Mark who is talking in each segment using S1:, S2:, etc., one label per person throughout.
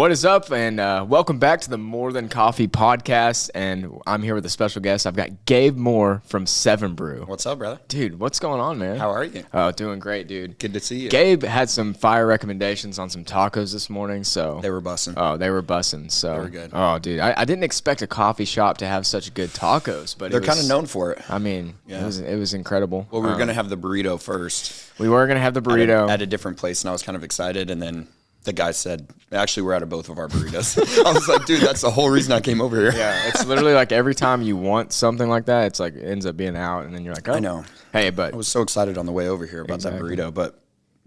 S1: What is up, and welcome back to the More Than Coffee podcast, and I'm here with a special guest. I've got Gabe Moore from 7 Brew.
S2: What's up, brother?
S1: Dude, what's going on, man?
S2: How are you?
S1: Oh, doing great, dude.
S2: Good to see you.
S1: Gabe had some fire recommendations on some tacos this morning, so...
S2: They were bussing.
S1: Oh, they were bussing, so...
S2: They were good.
S1: Oh, dude, I didn't expect a coffee shop to have such good tacos, but
S2: They're kind of known for it.
S1: I mean,
S2: Yeah.
S1: it was incredible.
S2: Well, we were going to have the burrito first.
S1: We were going to have the burrito.
S2: At a different place, and I was kind of excited, and then... The guy said, actually, we're out of both of our burritos. I was like, dude, that's the whole reason I came over here.
S1: Yeah, it's literally like every time you want something like that, it's like it ends up being out, and then you're like, oh.
S2: I know.
S1: Hey, but
S2: I was so excited on the way over here about that burrito, but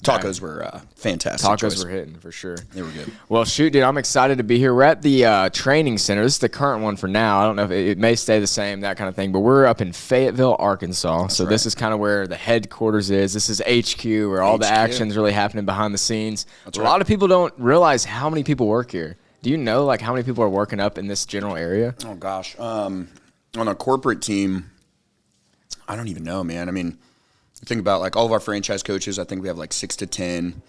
S2: tacos were fantastic.
S1: Tacos were hitting, for sure.
S2: They were good.
S1: Well, shoot, dude, I'm excited to be here. We're at the training center. This is the current one for now. I don't know if it may stay the same, that kind of thing, but we're up in Fayetteville, Arkansas. So this is kind of where the headquarters is. This is HQ, where all the action's really happening behind the scenes. A lot of people don't realize how many people work here. Do you know, like, how many people are working up in this general area?
S2: Oh, gosh. On a corporate team, I don't even know, man. I mean... Think about like all of our franchise coaches. I think we have like 6 to 10.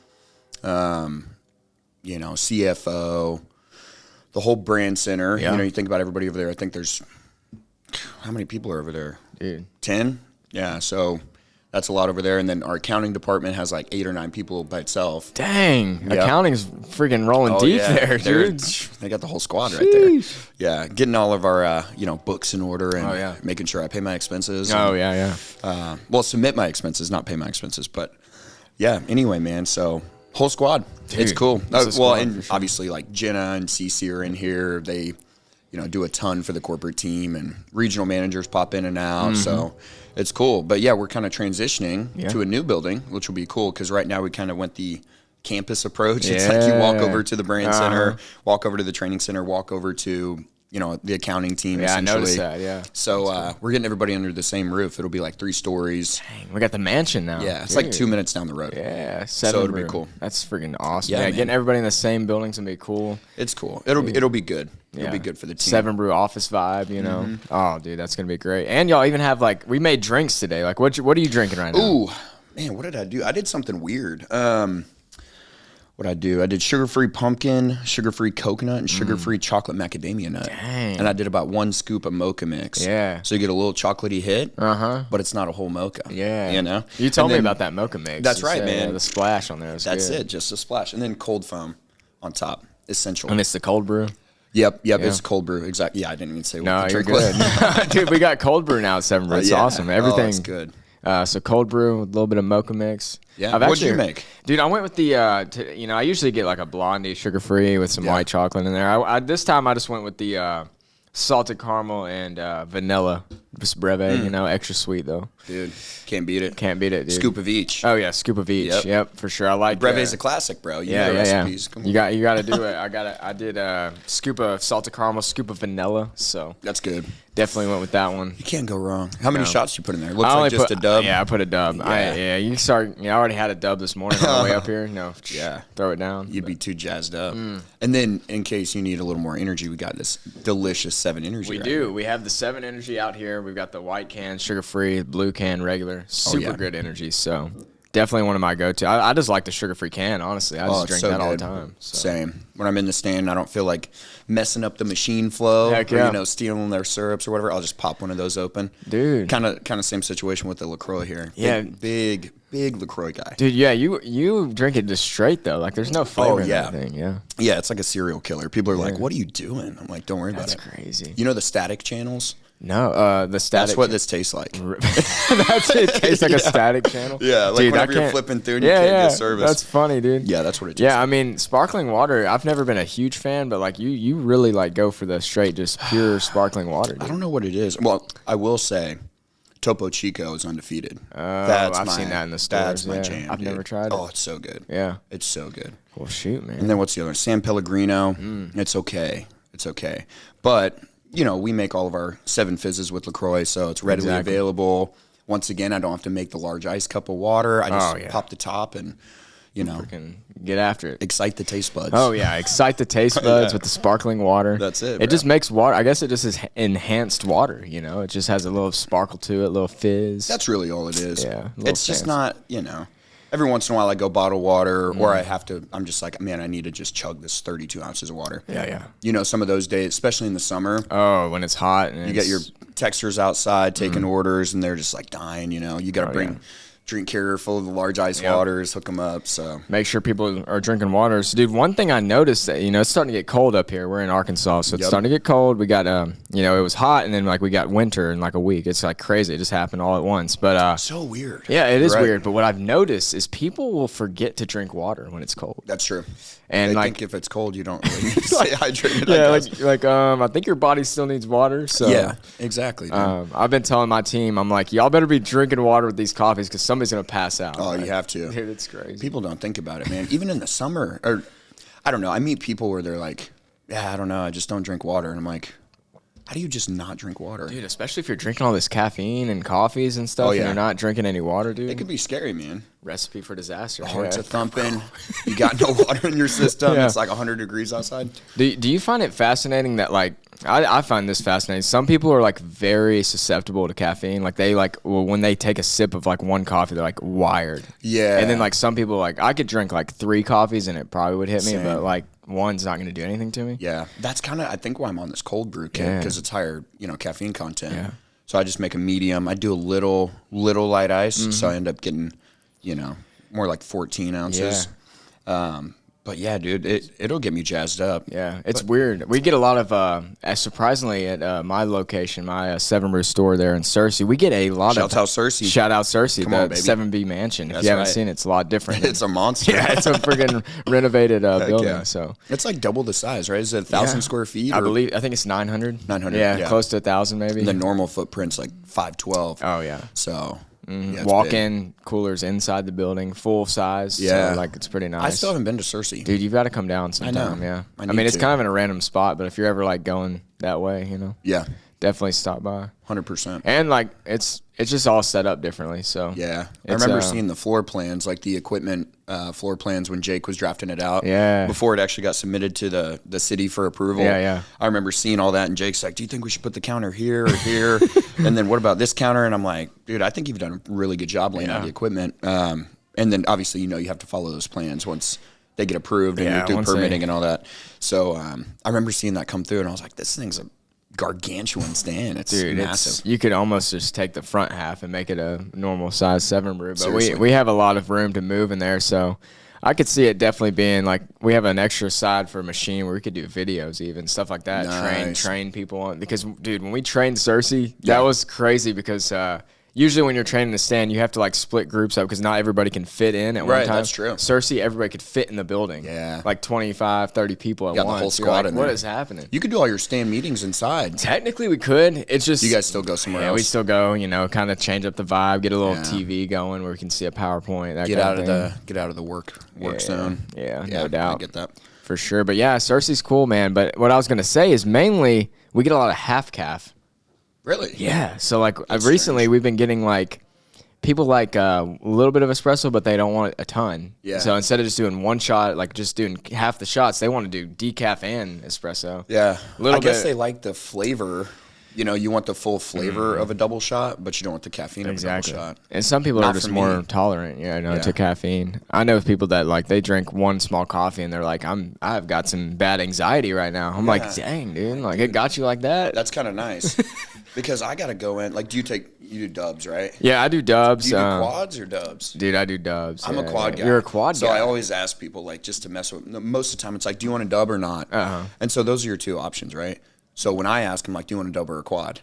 S2: CFO, the whole brand center.
S1: Yeah.
S2: You think about everybody over there. I think there's how many people are over there?
S1: Dude,
S2: 10. Yeah, so that's a lot over there. And then our accounting department has like 8 or 9 people by itself.
S1: dang, accounting's freaking rolling deep there, dude.
S2: They got the whole squad right there. Yeah, getting all of our books in order and making sure I pay my expenses. Submit my expenses, not pay my expenses. But yeah, anyway, man. So whole squad,
S1: dude,
S2: it's cool.
S1: And
S2: sure. Obviously like Jenna and Cece are in here. They do a ton for the corporate team, and regional managers pop in and out. So it's cool. But yeah, we're kind of transitioning to a new building, which will be cool because right now we kind of went the campus approach. It's like you walk over to the brand center, walk over to the training center, walk over to the accounting team.
S1: Yeah,
S2: essentially.
S1: I noticed that. Yeah.
S2: So we're getting everybody under the same roof. It'll be like 3 stories.
S1: Dang, we got the mansion now.
S2: Yeah, it's like 2 minutes down the road.
S1: Yeah, 7
S2: so it'll
S1: Brew.
S2: be cool.
S1: That's freaking awesome.
S2: Yeah,
S1: getting everybody in the same building's gonna be cool.
S2: It's cool. It'll be good. It'll be good for the team.
S1: 7 Brew office vibe, you know. Oh, dude, that's gonna be great. And y'all even have we made drinks today. Like, what are you drinking right now?
S2: Ooh, man, what did I do? I did something weird. What I do? I did sugar-free pumpkin, sugar-free coconut, and sugar-free chocolate macadamia nut.
S1: Dang.
S2: And I did about 1 scoop of mocha mix.
S1: Yeah.
S2: So you get a little chocolatey hit. But it's not a whole mocha.
S1: Yeah.
S2: You
S1: told me about that mocha mix.
S2: That's right, man.
S1: The splash on there.
S2: That's it, just a splash, and then cold foam on top. Essential.
S1: And it's the cold brew.
S2: Yep. It's cold brew. Exactly. Yeah, I didn't even say what the
S1: you're
S2: drink was.
S1: good. Dude, we got cold brew now at 7 Brew. It's awesome. Everything's
S2: good.
S1: So cold brew with a little bit of mocha mix.
S2: Yeah. What'd you make?
S1: Dude, I went with the, I usually get like a blondie sugar-free with some white chocolate in there. This time I just went with the salted caramel and vanilla. Just breve, extra sweet though.
S2: Dude, can't beat it.
S1: Can't beat it, dude.
S2: Scoop of each.
S1: Oh yeah, scoop of each. Yep, for sure. I like
S2: breve's a classic, bro. You know the recipes. Come on.
S1: You got to do it. I did a scoop of salted caramel, scoop of vanilla. So
S2: that's good.
S1: Definitely went with that one.
S2: You can't go wrong. How many shots you put in there? Looks like just a dub.
S1: Yeah, I put a dub. I already had a dub this morning on the way up here. Throw it down.
S2: You'd be too jazzed up. And then, in case you need a little more energy, we got this delicious 7 Energy.
S1: We do. We have the 7 Energy out here. We've got the white can, sugar-free, blue can, regular. Super good energy. So definitely one of my go-to. I just like the sugar-free can, honestly. I just drink that all the time. So.
S2: Same. When I'm in the stand, I don't feel like messing up the machine flow or, stealing their syrups or whatever. I'll just pop one of those open.
S1: Dude.
S2: Kind of same situation with the LaCroix here.
S1: Yeah.
S2: Big LaCroix guy.
S1: Dude, yeah, you drink it just straight, though. Like, there's no flavor in anything. Yeah.
S2: Yeah, it's like a serial killer. People are like, what are you doing? I'm like, don't worry about it.
S1: That's crazy.
S2: You know the static channels?
S1: No, the static.
S2: That's what this tastes like.
S1: That's it. It tastes like a static channel.
S2: Yeah, like whenever you're flipping through and you can't get service.
S1: That's funny, dude.
S2: Yeah, that's what it tastes
S1: like. Yeah, I mean, sparkling water, I've never been a huge fan, but like you really like go for the straight, just pure sparkling water. Dude.
S2: I don't know what it is. Well, I will say Topo Chico is undefeated.
S1: I've seen that in the stores.
S2: That's my jam.
S1: I've never tried it.
S2: Oh, it's so good.
S1: Yeah.
S2: It's so good.
S1: Well, shoot, man.
S2: And then what's the other? San Pellegrino. It's okay. But we make all of our 7 fizzes with LaCroix, so it's readily available. Once again, I don't have to make the large ice cup of water. I just pop the top and,
S1: freaking get after it.
S2: Excite the taste buds.
S1: Oh, yeah. Excite the taste buds with the sparkling water.
S2: That's it,
S1: It just makes water. I guess it just is enhanced water, It just has a little sparkle to it, a little fizz.
S2: That's really all it is.
S1: Yeah.
S2: It's just not, every once in a while I go bottle water, or I'm just like, man, I need to just chug this 32 ounces of water.
S1: Yeah.
S2: You know, some of those days, especially in the summer.
S1: Oh, when it's hot. And
S2: you get your texters outside taking orders, and they're just like dying, you know. You got to bring drink carrier full of the large ice waters, hook them up. So
S1: make sure people are drinking waters. Dude, one thing I noticed that, you know, it's starting to get cold up here. We're in Arkansas, so it's starting to get cold. We got, you know, it was hot, and then like we got winter in like a week. It's like crazy. It just happened all at once. But
S2: so weird.
S1: Yeah, it is weird. But what I've noticed is people will forget to drink water when it's cold.
S2: That's true.
S1: And
S2: they
S1: like,
S2: think if it's cold, you don't really need to stay hydrated.
S1: I think your body still needs water. So
S2: yeah, exactly.
S1: I've been telling my team, I'm like, y'all better be drinking water with these coffees because somebody's gonna pass out.
S2: Oh, you have to.
S1: Dude, it's crazy.
S2: People don't think about it, man. Even in the summer, or I don't know. I meet people where they're like, yeah, I don't know. I just don't drink water. And I'm like, how do you just not drink water?
S1: Dude, especially if you're drinking all this caffeine and coffees and stuff and you're not drinking any water, dude.
S2: It could be scary, man.
S1: Recipe for disaster.
S2: Hearts are thumping. You got no water in your system. It's like 100 degrees outside.
S1: Do you find it fascinating that, like, I find this fascinating. Some people are, like, very susceptible to caffeine. Like, they, like, when they take a sip of, like, one coffee, they're, like, wired.
S2: Yeah.
S1: And then, like, some people, like, I could drink, like, 3 coffees and it probably would hit me, but, like, one's not going to do anything to me.
S2: Yeah. That's kind of, I think, why I'm on this cold brew kit, because it's higher, you know, caffeine content. Yeah. So I just make a medium. I do a little light ice, so I end up getting, you know, more like 14 ounces. Yeah. But yeah, dude, it'll get me jazzed up.
S1: Yeah, it's weird. We get a lot of, surprisingly, at my location, my 7 Brew store there in Searcy, we get a lot of.
S2: Shout out Searcy.
S1: Shout out Searcy,
S2: Come
S1: the
S2: on, baby.
S1: 7B mansion. If
S2: That's
S1: you haven't
S2: right.
S1: seen it, it's a lot different.
S2: It's a monster.
S1: Yeah, it's a friggin' renovated building.
S2: Yeah.
S1: So
S2: it's like double the size, right? Is it 1,000 square feet?
S1: I think it's 900.
S2: 900.
S1: Yeah, close to 1,000 maybe.
S2: And the normal footprint's like 512.
S1: Oh yeah.
S2: So. Yeah,
S1: walk-in coolers inside the building, full size.
S2: Yeah,
S1: so, like, it's pretty nice.
S2: I still haven't been to Searcy.
S1: Dude, you've got to come down sometime. Yeah, I mean, it's kind of in a random spot, but if you're ever like going that way, you know, definitely stop by.
S2: 100%.
S1: And like it's just all set up differently. So
S2: yeah, I remember seeing the floor plans, like the equipment floor plans when Jake was drafting it out.
S1: Yeah,
S2: before it actually got submitted to the city for approval.
S1: Yeah.
S2: I remember seeing all that, and Jake's like, "Do you think we should put the counter here or here?" And then what about this counter? And I'm like, "Dude, I think you've done a really good job laying out the equipment." And then obviously, you know, you have to follow those plans once they get approved and you do permitting and all that. So I remember seeing that come through, and I was like, "This thing's a gargantuan stand. It's massive."
S1: You could almost just take the front half and make it a normal size 7 Brew. But
S2: Seriously.
S1: we have a lot of room to move in there, so I could see it definitely being like we have an extra side for a machine where we could do videos, even stuff like that.
S2: Nice.
S1: Train people on, because dude, when we trained Searcy, that was crazy because usually when you're training the stand, you have to like split groups up because not everybody can fit in at one time.
S2: That's true.
S1: Searcy, everybody could fit in the building.
S2: Yeah.
S1: Like 25, 30 people at once.
S2: The whole squad in there.
S1: What is happening?
S2: You could do all your stand meetings inside.
S1: Technically, we could. It's just
S2: You guys still go somewhere else?
S1: Yeah, we still go. You know, kind of change up the vibe, get a little TV going where we can see a PowerPoint. That
S2: Get
S1: kind
S2: out
S1: of
S2: of
S1: thing.
S2: get out of the work zone.
S1: Yeah, no doubt.
S2: I get that
S1: for sure. But yeah, Searcy's cool, man. But what I was gonna say is mainly we get a lot of half calf.
S2: Really?
S1: Yeah. So like recently we've been getting like people like a little bit of espresso, but they don't want a ton.
S2: Yeah.
S1: So instead of just doing one shot, like just doing half the shots, they want to do decaf and espresso.
S2: Yeah. I guess they like the flavor. You know, you want the full flavor of a double shot, but you don't want the caffeine of a double shot.
S1: And some people are just more tolerant, to caffeine. I know people that like they drink one small coffee and they're like, I've got some bad anxiety right now. I'm like, dang, dude, like it got you like that.
S2: That's kind of nice. Because I gotta go in. Like, you do dubs, right?
S1: Yeah, I do dubs.
S2: Do you do quads or dubs?
S1: Dude, I do dubs.
S2: I'm a quad guy.
S1: You're a quad guy.
S2: So I always ask people, like, just to mess with. Most of the time, it's like, do you want a dub or not? And so those are your two options, right? So when I ask them, like, do you want a dub or a quad?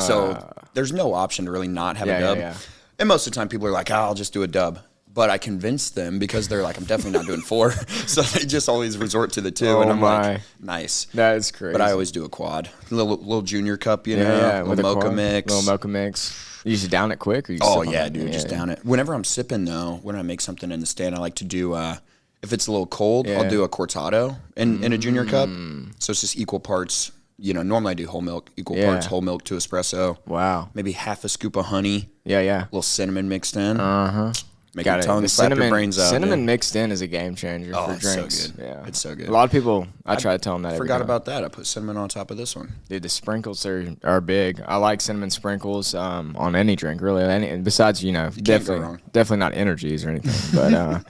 S2: So there's no option to really not have a dub.
S1: Yeah.
S2: And most of the time, people are like, I'll just do a dub. But I convince them because they're like, I'm definitely not doing 4. So they just always resort to the 2. And I'm like, nice.
S1: That is crazy.
S2: But I always do a quad. Little junior cup, you know?
S1: Yeah,
S2: little mocha mix.
S1: Little mocha mix. You just down it quick? Or you
S2: Just down it. Whenever I'm sipping, though, when I make something in the stand, I like to do, if it's a little cold, I'll do a cortado in a junior cup. So it's just equal parts. You know, normally I do whole milk, equal parts whole milk to espresso.
S1: Wow.
S2: Maybe half a scoop of honey.
S1: Yeah.
S2: A little cinnamon mixed in. Make your tongue slap your brains out.
S1: Cinnamon mixed in is a game changer for drinks.
S2: It's so good.
S1: Yeah,
S2: it's so good.
S1: A lot of people, I try to tell them that.
S2: Forgot about that. I put cinnamon on top of this one.
S1: Dude, the sprinkles are big. I like cinnamon sprinkles on any drink, really. Besides, definitely not energies or anything. But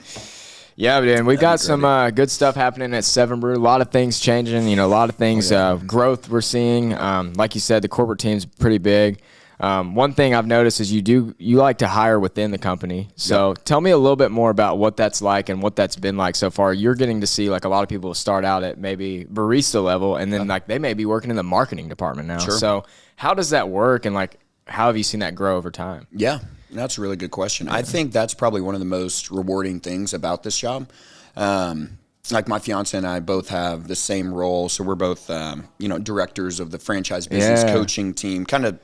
S1: yeah, man, we got some good stuff happening at Seven Brew. A lot of things changing. A lot of things growth we're seeing. Like you said, the corporate team's pretty big. One thing I've noticed is you like to hire within the company. So tell me a little bit more about what that's like and what that's been like so far. You're getting to see like a lot of people start out at maybe barista level, and then like they may be working in the marketing department now.
S2: Sure.
S1: So how does that work, and like how have you seen that grow over time?
S2: Yeah, that's a really good question. I think that's probably one of the most rewarding things about this job. Like my fiance and I both have the same role, so we're both directors of the franchise business coaching team, kind of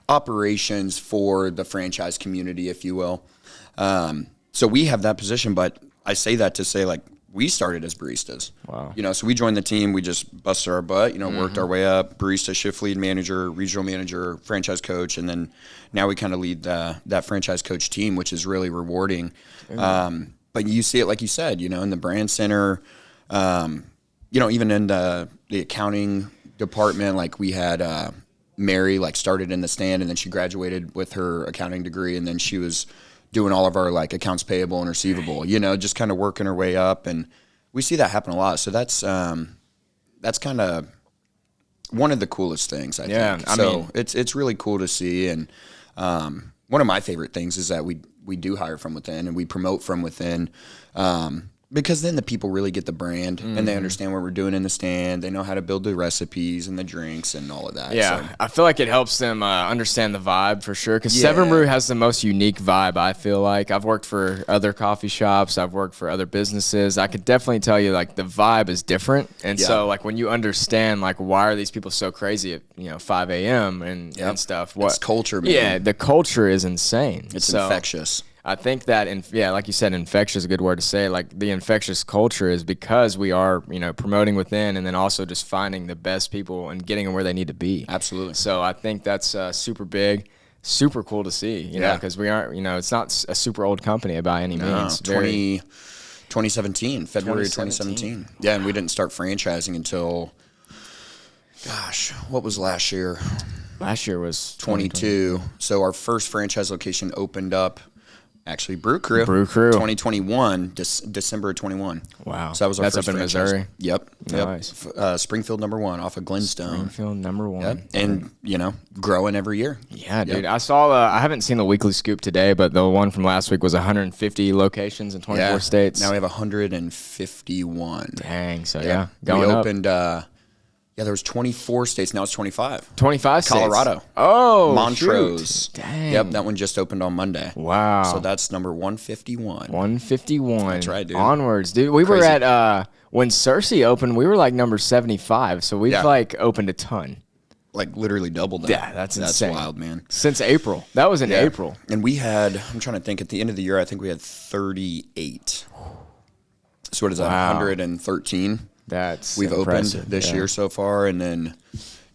S2: operations for the franchise community, if you will. So we have that position, but I say that to say, like, we started as baristas.
S1: Wow.
S2: So we joined the team, we just busted our butt, worked our way up, barista, shift lead manager, regional manager, franchise coach, and then now we kind of lead that franchise coach team, which is really rewarding. But you see it, like you said, in the brand center, even in the accounting department, like we had Mary started in the stand, and then she graduated with her accounting degree, and then she was doing all of our accounts payable and receivable, just kind of working her way up, and we see that happen a lot. So that's kind of one of the coolest things, I think. I mean, it's really cool to see, and one of my favorite things is that we do hire from within and we promote from within. Because then the people really get the brand and they understand what we're doing in the stand. They know how to build the recipes and the drinks and all of that.
S1: Yeah, so I feel like it helps them understand the vibe for sure. Because Seven Brew has the most unique vibe, I feel like. I've worked for other coffee shops. I've worked for other businesses. I could definitely tell you, the vibe is different. And so, when you understand, why are these people so crazy at, 5 a.m. and stuff.
S2: It's culture, man.
S1: Yeah, the culture is insane.
S2: It's infectious.
S1: I think that, like you said, infectious is a good word to say. The infectious culture is because we are, promoting within, and then also just finding the best people and getting them where they need to be.
S2: Absolutely.
S1: So I think that's super big, super cool to see, you know, because we aren't, it's not a super old company by any means.
S2: 2017, February 2017. Yeah, and we didn't start franchising until, what was last year?
S1: Last year was
S2: 22. So our first franchise location opened up. Actually, Brew Crew. 2021, December of 21.
S1: Wow.
S2: So that was our
S1: first
S2: up in
S1: franchise. Missouri?
S2: Yep.
S1: Nice.
S2: Springfield #1 off of Glenstone.
S1: Springfield #1.
S2: Yep. And, growing every year.
S1: Yeah, dude. I saw, I haven't seen the weekly scoop today, but the one from last week was 150 locations in 24 states.
S2: Now we have 151.
S1: Dang. So,
S2: going we opened, there was 24 states. Now it's 25.
S1: 25 states?
S2: Colorado.
S1: Oh,
S2: Montrose.
S1: Shoot. Dang.
S2: Yep, that one just opened on Monday.
S1: Wow.
S2: So that's number 151.
S1: 151.
S2: That's right, dude.
S1: Onwards, dude. We were at, when Cersei opened, we were number 75. So we've opened a ton.
S2: Literally doubled that.
S1: Yeah, that's insane.
S2: That's wild, man.
S1: Since April. That was in April.
S2: And we had, I'm trying to think, at the end of the year, I think we had 38. So what is that, 113? We've
S1: impressive.
S2: Opened this year so far, and then,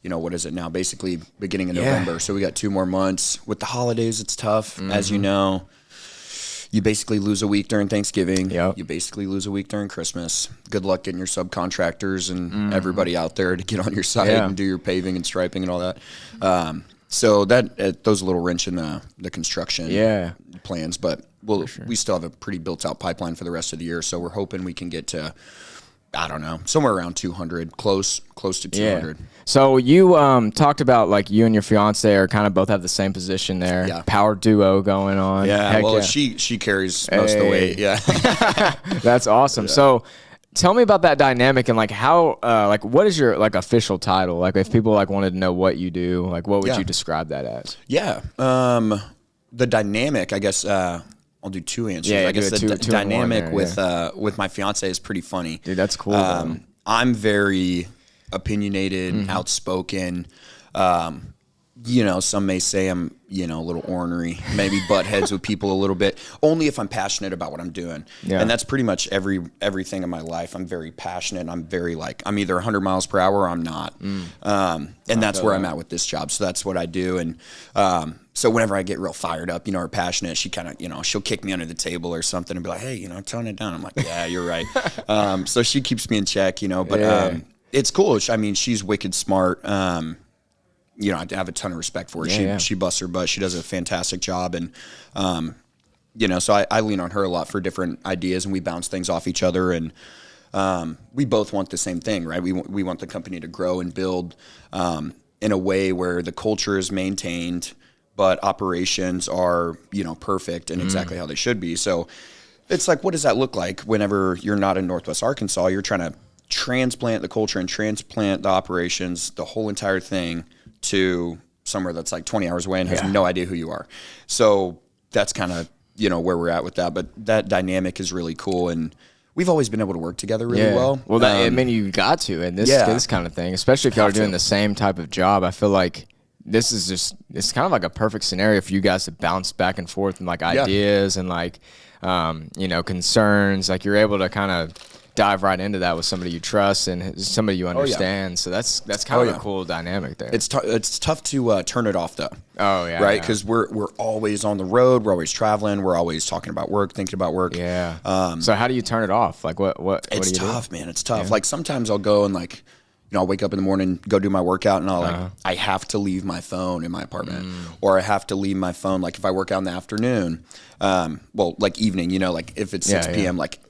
S2: what is it now? Basically beginning of November. So we got 2 more months. With the holidays, it's tough. As you know, you basically lose a week during Thanksgiving. Yep. You basically lose a week during Christmas. Good luck getting your subcontractors and everybody out there to get on your site and do your paving and striping and all that. So that throws a little wrench in the construction plans, but we still have a pretty built-out pipeline for the rest of the year. So we're hoping we can get to, I don't know, somewhere around 200, close to 200.
S1: Yeah. So you talked about you and your fiance are kind of both have the same position there. Yeah. Power duo going on.
S2: Yeah. She carries most of the weight. Yeah.
S1: That's awesome. Yeah. So tell me about that dynamic and how what is your official title? If people wanted to know what you do, what would you describe that as?
S2: Yeah. The dynamic, I guess. I'll do 2 answers. I guess the dynamic with my fiance is pretty funny.
S1: Dude, that's cool.
S2: I'm very opinionated, outspoken. Some may say I'm, a little ornery, maybe butt heads with people a little bit, only if I'm passionate about what I'm doing. Yeah. And that's pretty much everything in my life. I'm very passionate. I'm very I'm either 100 miles per hour or I'm not. And that's where I'm at with this job. So that's what I do. And So whenever I get real fired up, or passionate, she kind of, she'll kick me under the table or something and be like, hey, tone it down. I'm like, yeah, you're right. So she keeps me in check, but it's cool. I mean, she's wicked smart. I have a ton of respect for her. She busts her butt. She does a fantastic job. And, so I lean on her a lot for different ideas, and we bounce things off each other. And we both want the same thing, right? We want the company to grow and build in a way where the culture is maintained, but operations are, perfect and exactly how they should be. So it's like, what does that look like whenever you're not in Northwest Arkansas? You're trying to transplant the culture and transplant the operations, the whole entire thing, to somewhere that's like 20 hours away and has no idea who you are. So that's kind of, where we're at with that. But that dynamic is really cool. And we've always been able to work together really well.
S1: Well, you got to in this kind of thing, especially if y'all are doing the same type of job. I feel like it's kind of like a perfect scenario for you guys to bounce back and forth and like ideas and like, concerns. Like you're able to kind of dive right into that with somebody you trust and somebody you understand. So that's kind of a cool dynamic there.
S2: It's tough to turn it off though.
S1: Oh yeah,
S2: right. Because we're always on the road. We're always traveling. We're always talking about work, thinking about work.
S1: Yeah. So how do you turn it off? Like what?
S2: It's
S1: do you
S2: tough,
S1: do?
S2: Man. It's tough. Yeah. Like sometimes I'll go and like, I'll wake up in the morning, go do my workout, and I have to leave my phone in my apartment, or I have to leave my phone. Like if I work out in the afternoon, like evening, like if it's 6 p.m., like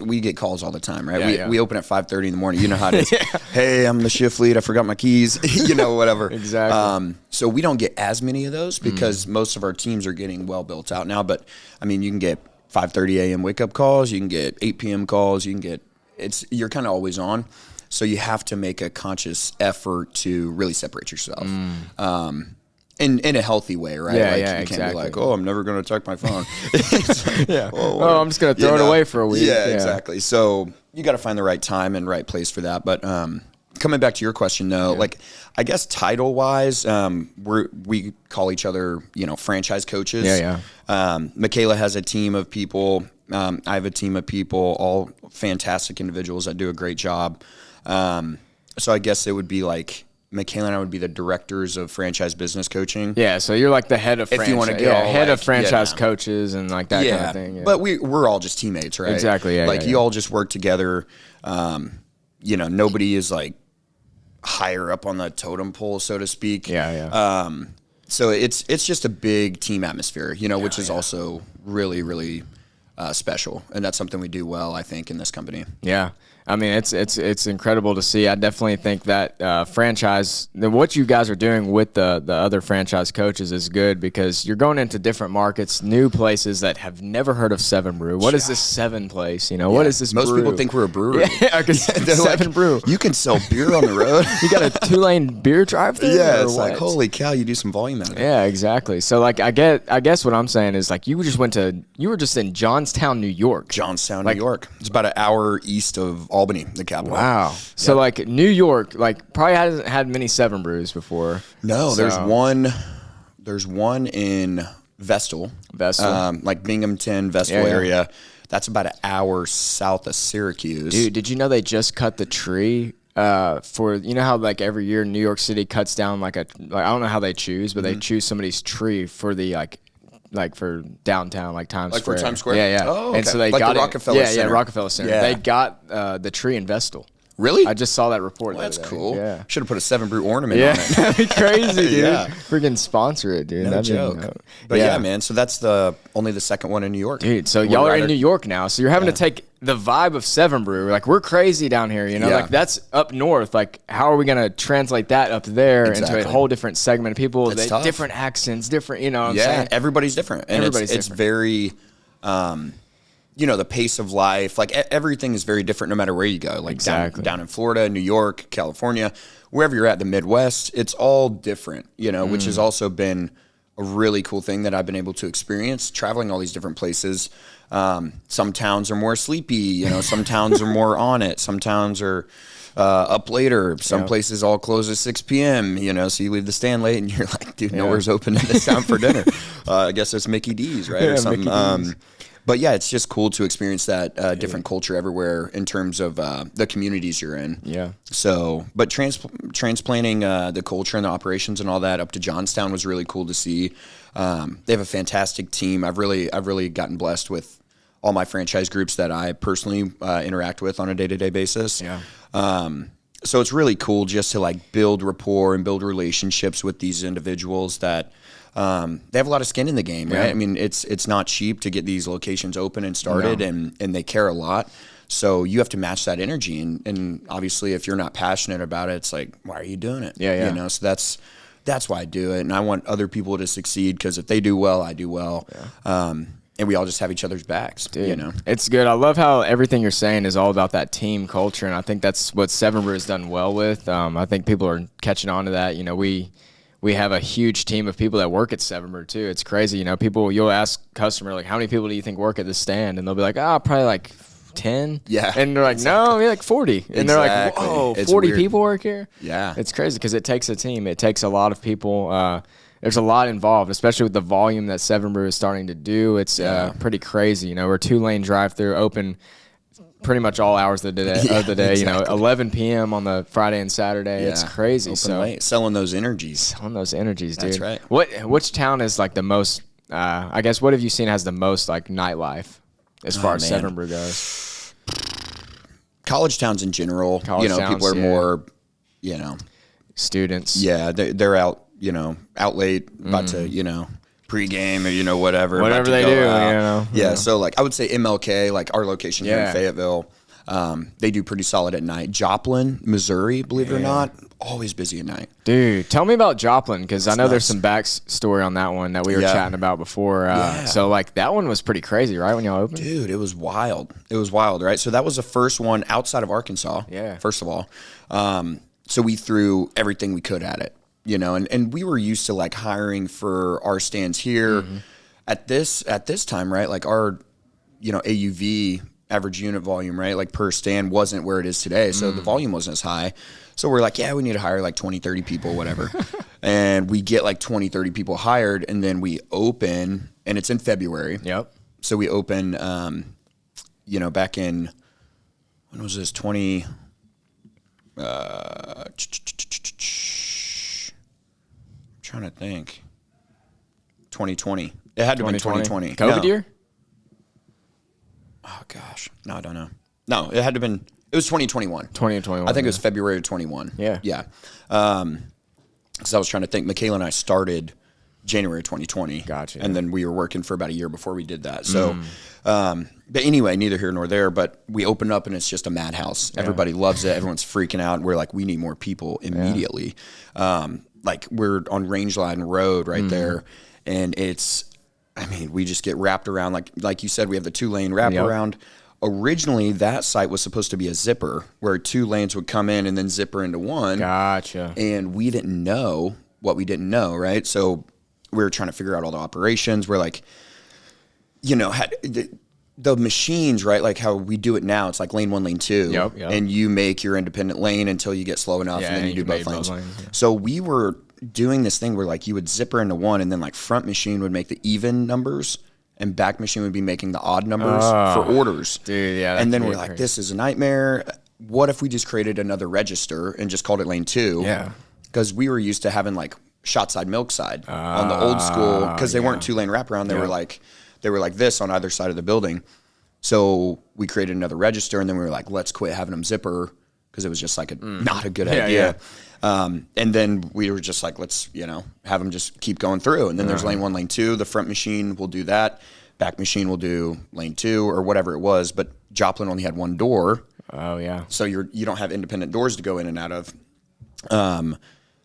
S2: we get calls all the time, right? We open at 5:30 in the morning. You know how it is. Hey, I'm the shift lead. I forgot my keys. Whatever.
S1: Exactly.
S2: So we don't get as many of those because most of our teams are getting well built out now. But I mean, you can get 5:30 a.m. wake up calls. You can get 8 p.m. calls. You're kind of always on. So you have to make a conscious effort to really separate yourself. In a healthy way, right? You can't be like, oh, I'm never going to check my phone.
S1: I'm just going to throw it away for a week.
S2: Yeah, exactly. So you got to find the right time and right place for that. But coming back to your question, though, like I guess title-wise, we call each other, franchise coaches. Michaela has a team of people. I have a team of people, all fantastic individuals that do a great job. So I guess it would be like Michaela and I would be the directors of franchise business coaching.
S1: Yeah, so you're like the head of franchise. If you want to go, head of franchise coaches and like that kind of thing. Yeah.
S2: But we're all just teammates, right?
S1: Exactly. Yeah.
S2: You all just work together. Nobody is like higher up on the totem pole, so to speak. So it's just a big team atmosphere, which is also really, really special, and that's something we do well, I think, in this company.
S1: Yeah. I mean, it's incredible to see. I definitely think that franchise, what you guys are doing with the other franchise coaches is good because you're going into different markets, new places that have never heard of Seven Brew. What is this Seven place? What is this?
S2: Most people think we're a brewery.
S1: Seven Brew.
S2: You can sell beer on the road.
S1: You got a 2-lane beer drive-thru?
S2: Yeah, it's like, holy cow, you do some volume out of it.
S1: Yeah, exactly. So like, I guess what I'm saying is like, you were just in Johnstown, New York.
S2: New York. It's about an hour east of Albany, the capital.
S1: Wow. So like New York, like probably hasn't had many Seven Brews before.
S2: No, so. There's one in Vestal. Like Binghamton, Vestal area. That's about an hour south of Syracuse.
S1: Dude, did you know they just cut the tree for, how like every year New York City cuts down I don't know how they choose, but they choose somebody's tree for the like for downtown, like Times Square.
S2: Like for Times Square?
S1: Yeah.
S2: Oh, okay.
S1: And so they
S2: like
S1: got
S2: the Rockefeller Center.
S1: Yeah, Rockefeller Center. Yeah. They got the tree in Vestal.
S2: Really?
S1: I just saw that report.
S2: Well, that's cool.
S1: Yeah.
S2: Should have put a Seven Brew ornament on it.
S1: That'd be crazy, dude. Freaking sponsor it, dude.
S2: No joke. But yeah, man. So that's only the second one in New York.
S1: Dude, so y'all are in New York now. So you're having to take the vibe of Seven Brew. Like, we're crazy down here, Like, that's up north. Like, how are we going to translate that up there into a whole different segment of people? Different accents, different, what I'm saying?
S2: Everybody's different. And it's very... the pace of life, like everything is very different no matter where you go. Like down in Florida, New York, California, wherever you're at, the Midwest, it's all different, which has also been a really cool thing that I've been able to experience traveling all these different places. Some towns are more sleepy, some towns are more on it. Some towns are up later. Some places all close at 6 p.m., so you leave the stand late and you're like, dude, nowhere's open in this town for dinner. I guess it's Mickey D's, right? Or something. But yeah, it's just cool to experience that different culture everywhere in terms of the communities you're in.
S1: Yeah.
S2: So, but transplanting the culture and the operations and all that up to Johnstown was really cool to see. They have a fantastic team. I've really gotten blessed with all my franchise groups that I personally interact with on a day-to-day basis.
S1: Yeah.
S2: So it's really cool just to like build rapport and build relationships with these individuals that they have a lot of skin in the game, right? I mean, it's not cheap to get these locations open and started, and they care a lot. So you have to match that energy, and obviously, if you're not passionate about it, it's like, why are you doing it?
S1: Yeah.
S2: You know, so that's why I do it, and I want other people to succeed because if they do well, I do well. And we all just have each other's backs.
S1: Dude,
S2: you know,
S1: it's good. I love how everything you're saying is all about that team culture, and I think that's what Seven Brew has done well with. I think people are catching on to that. You know, we have a huge team of people that work at Seven Brew too. It's crazy. You know, you'll ask customer like, how many people do you think work at this stand? And they'll be like, probably like 10.
S2: Yeah.
S1: And they're like, no, we're like 40. And they're like, whoa,
S2: It's
S1: 40
S2: weird.
S1: people work here?
S2: Yeah.
S1: It's crazy because it takes a team. It takes a lot of people. There's a lot involved, especially with the volume that Seven Brew is starting to do. It's pretty crazy. You know, we're 2-lane drive-through, open pretty much all hours of the day.
S2: Exactly.
S1: You know, 11 p.m. on the Friday and Saturday. It's crazy.
S2: Open late. Selling those energies.
S1: Selling those energies, dude.
S2: That's right.
S1: Which town is like the most? I guess what have you seen has the most like nightlife as far as Seven Brew goes?
S2: College towns in general.
S1: College towns,
S2: people are more,
S1: students.
S2: Yeah, they're out. Out late, about to pregame or whatever.
S1: Whatever they do.
S2: Yeah. So like I would say MLK, like our location here in Fayetteville. They do pretty solid at night. Joplin, Missouri, believe it or not, always busy at night.
S1: Dude, tell me about Joplin, because I know there's some backstory on that one that we were chatting about before. So, like, that one was pretty crazy, right, when y'all opened?
S2: Dude, it was wild. It was wild, right? So that was the first one outside of Arkansas, first of all. So we threw everything we could at it, and we were used to, like, hiring for our stands here. At this time, right, like, our, AUV, average unit volume, right, like per stand wasn't where it is today. So the volume wasn't as high. So we're like, we need to hire like 20, 30 people, whatever. And we get like 20, 30 people hired, and then we open, and it's in February.
S1: Yep.
S2: So we open, back in, when was this, 20, trying to think, 2020. It had to be 2020.
S1: COVID year?
S2: Oh, gosh. No, I don't know. No, it had to have been, it was 2021.
S1: 2021.
S2: I think it was February of 21.
S1: Yeah.
S2: Yeah. Because I was trying to think, Michaela and I started January 2020.
S1: Gotcha.
S2: And then we were working for about a year before we did that. So, but anyway, neither here nor there, but we opened up and it's just a madhouse. Yeah. Everybody loves it. Everyone's freaking out. And we're like, we need more people immediately. Like we're on Range Line Road right there. And we just get wrapped around. Like you said, we have the 2-lane wraparound. Originally, that site was supposed to be a zipper where 2 lanes would come in and then zipper into one.
S1: Gotcha.
S2: And we didn't know what we didn't know, right? So we were trying to figure out all the operations. We're like, the machines, right? Like how we do it now, it's like lane 1, lane 2.
S1: Yep.
S2: And you make your independent lane until you get slow enough, and then you do both lanes. So we were doing this thing where like you would zipper into one, and then like front machine would make the even numbers, and back machine would be making the odd numbers for orders.
S1: Dude, yeah.
S2: And then we're like, this is a nightmare. What if we just created another register and just called it lane 2?
S1: Yeah.
S2: Because we were used to having like shot side, milk side on the old school, because they weren't 2-lane wraparound. They were like this on either side of the building. So we created another register, and then we were like, let's quit having them zipper, because it was just like not a good idea. And then we were just like, let's, have them just keep going through. And then there's lane 1, lane 2. The front machine will do that. Back machine will do lane 2 or whatever it was. But Joplin only had 1 door.
S1: Oh, yeah.
S2: So you don't have independent doors to go in and out of.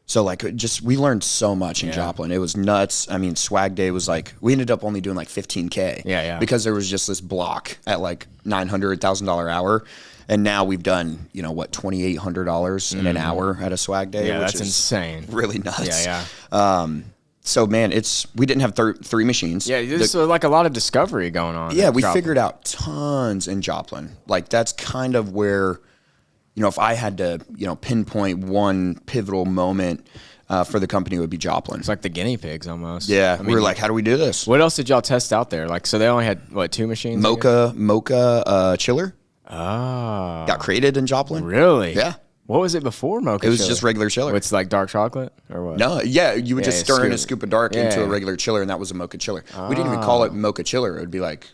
S2: So like we learned so much in Joplin. It was nuts. I mean, swag day was like, we ended up only doing like 15K.
S1: Yeah.
S2: Because there was just this block at like $900, $1,000 hour. And now we've done, $2,800 in an hour at a swag day.
S1: Yeah,
S2: which
S1: that's
S2: is
S1: insane.
S2: Really nuts.
S1: Yeah.
S2: So man, we didn't have 3 machines.
S1: Yeah, there's like a lot of discovery going on.
S2: Yeah, we figured out tons in Joplin. Like that's kind of where, if I had to, pinpoint one pivotal moment, for the company would be Joplin.
S1: It's like the guinea pigs almost.
S2: Yeah, we were like, how do we do this?
S1: What else did y'all test out there? Like, so they only had, what, 2 machines?
S2: Mocha chiller.
S1: Oh.
S2: Got created in Joplin.
S1: Really?
S2: Yeah.
S1: What was it before mocha
S2: It was
S1: chiller?
S2: just regular chiller.
S1: It's like dark chocolate or what?
S2: No, yeah, you would just stir in a
S1: scoop.
S2: scoop of dark into a regular chiller, and that was a mocha chiller. We didn't even call it mocha chiller. It would be like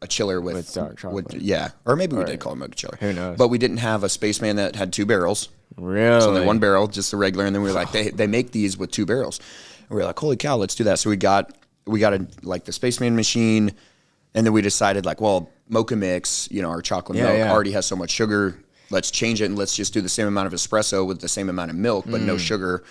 S2: a chiller with
S1: dark chocolate.
S2: Yeah, or maybe we did call it mocha chiller.
S1: Who knows?
S2: But we didn't have a spaceman that had 2 barrels.
S1: Really?
S2: So only 1 barrel, just the regular, and then we were like, they make these with 2 barrels. And we were like, holy cow, let's do that. So we got like the spaceman machine, and then we decided like, well, mocha mix, our chocolate milk already has so much sugar. Let's change it and let's just do the same amount of espresso with the same amount of milk, but no sugar.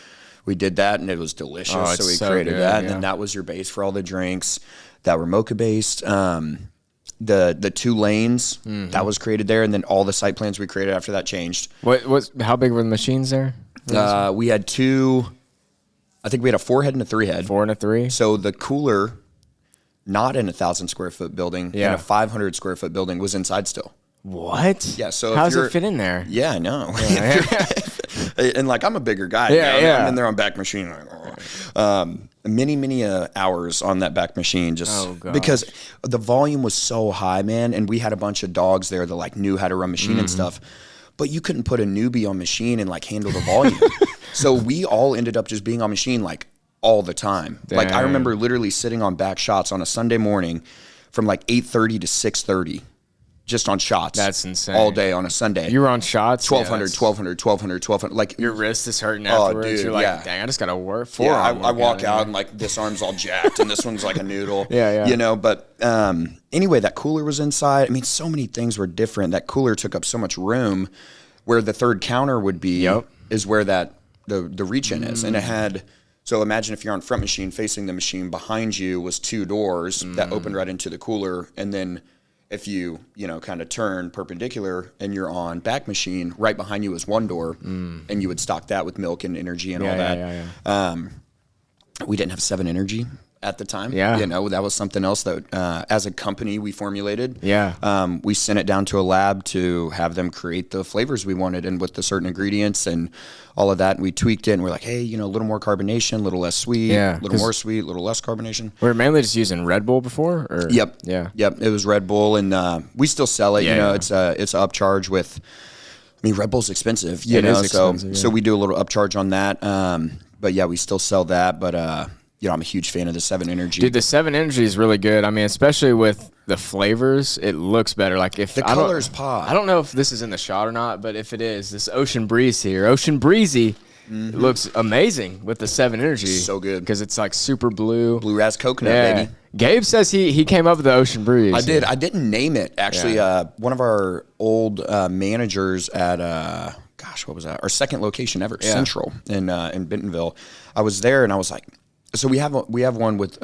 S2: We did that and it was delicious.
S1: Oh,
S2: so we
S1: so
S2: created
S1: good,
S2: that, and then that was your base for all the drinks that were mocha based. The 2 lanes that was created there, and then all the site plans we created after that changed.
S1: How big were the machines there?
S2: We had 2. I think we had a 4 head and a 3 head.
S1: 4 and a 3.
S2: So the cooler, not in a 1,000 square foot building, in a 500 square foot building, was inside still.
S1: What?
S2: Yeah. So
S1: how does it fit in there?
S2: Yeah, I know. And like, I'm a bigger guy. I'm in there on back machine. Like, many hours on that back machine, just because the volume was so high, man. And we had a bunch of dogs there that like knew how to run machine and stuff, but you couldn't put a newbie on machine and like handle the volume. So we all ended up just being on machine like all the time. Dang. Like I remember literally sitting on back shots on a Sunday morning from like 8:30 to 6:30. Just on shots.
S1: That's insane.
S2: All day on a Sunday.
S1: You were on shots?
S2: 1,200. Like
S1: your wrist is hurting afterwards.
S2: Dude,
S1: you're like, dang, I just got to work.
S2: I walk out and like this arm's all jacked and this one's like a noodle.
S1: Yeah.
S2: But anyway, that cooler was inside. I mean, so many things were different. That cooler took up so much room. Where the third counter would be is where that the reach in is. And it had, so imagine if you're on front machine facing the machine, behind you was 2 doors that opened right into the cooler, and then if you kind of turn perpendicular and you're on back machine, right behind you is 1 door, and you would stock that with milk and energy and all that. We didn't have 7 Energy at the time. That was something else that as a company we formulated. We sent it down to a lab to have them create the flavors we wanted, and with the certain ingredients and all of that, and we tweaked it, and we're like, hey, a little more carbonation, a little less sweet, a little more sweet, a little less carbonation.
S1: We were mainly just using Red Bull before? Or?
S2: Yep. It was Red Bull, and we still sell it. It's an upcharge with, Red Bull's expensive, so we do a little upcharge on that. But yeah, we still sell that, but I'm a huge fan of the 7 Energy.
S1: Dude, the 7 Energy is really good. I mean, especially with the flavors, it looks better. Like if
S2: the colors pop.
S1: I don't know if this is in the shot or not, but if it is, this Ocean Breeze here, Ocean Breezy, it looks amazing with the 7 Energy.
S2: So good.
S1: Because it's like super blue.
S2: Blue Raz Coconut, baby.
S1: Gabe says he came up with the Ocean Breeze.
S2: I did. I didn't name it. Actually, one of our old managers at, what was that? Our second location ever, Central in Bentonville. I was there and I was like, so we have one with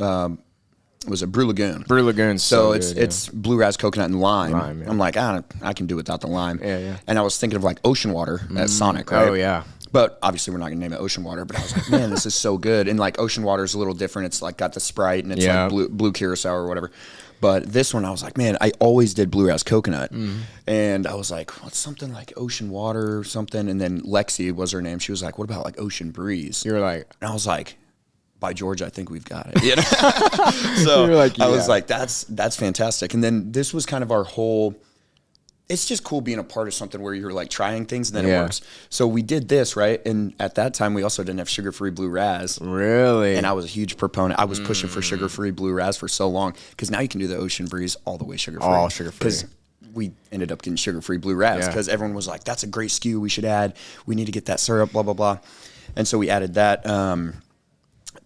S2: was it Brew Lagoon?
S1: Brew Lagoon.
S2: So it's Blue Raz Coconut and lime. I'm like, I can do without the lime. And I was thinking of like Ocean Water at Sonic, right?
S1: Oh yeah.
S2: But obviously we're not gonna name it Ocean Water. But I was like, man, this is so good. And like Ocean Water is a little different. It's like got the Sprite and it's like blue curacao or whatever. But this one, I was like, man, I always did Blue Raz Coconut. And I was like, what's something like Ocean Water or something? And then Lexi was her name. She was like, what about like Ocean Breeze?
S1: You were like,
S2: and I was like, by George, I think we've got it. So like, I was like, that's fantastic. And then this was kind of our whole, it's just cool being a part of something where you're like trying things and then it works. So we did this, right? And at that time, we also didn't have sugar-free Blue Raz.
S1: Really?
S2: And I was a huge proponent. I was pushing for sugar-free Blue Raz for so long, because now you can do the Ocean Breeze all the way sugar-free.
S1: All sugar-free.
S2: Because we ended up getting sugar-free Blue Raz because everyone was like, that's a great SKU we should add. We need to get that syrup, blah, blah, blah. And so we added that.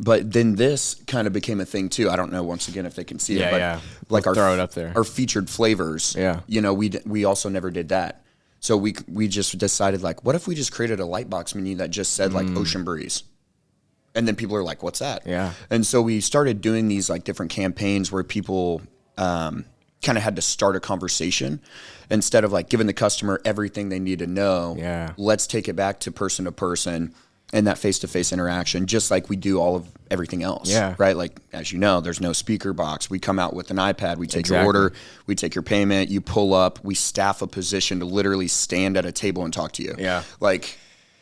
S2: But then this kind of became a thing too. I don't know, once again, if they can see it, but like
S1: we'll throw it up there.
S2: Our featured flavors. We also never did that. So we just decided, like, what if we just created a light box menu that just said like Ocean Breeze? And then people are like, what's that? And so we started doing these like different campaigns where people kind of had to start a conversation instead of like giving the customer everything they need to know. Let's take it back to person and that face-to-face interaction, just like we do all of everything else, right? Like, as you know, there's no speaker box. We come out with an iPad. We take your order. We take your payment. You pull up. We staff a position to literally stand at a table and talk to you. Like,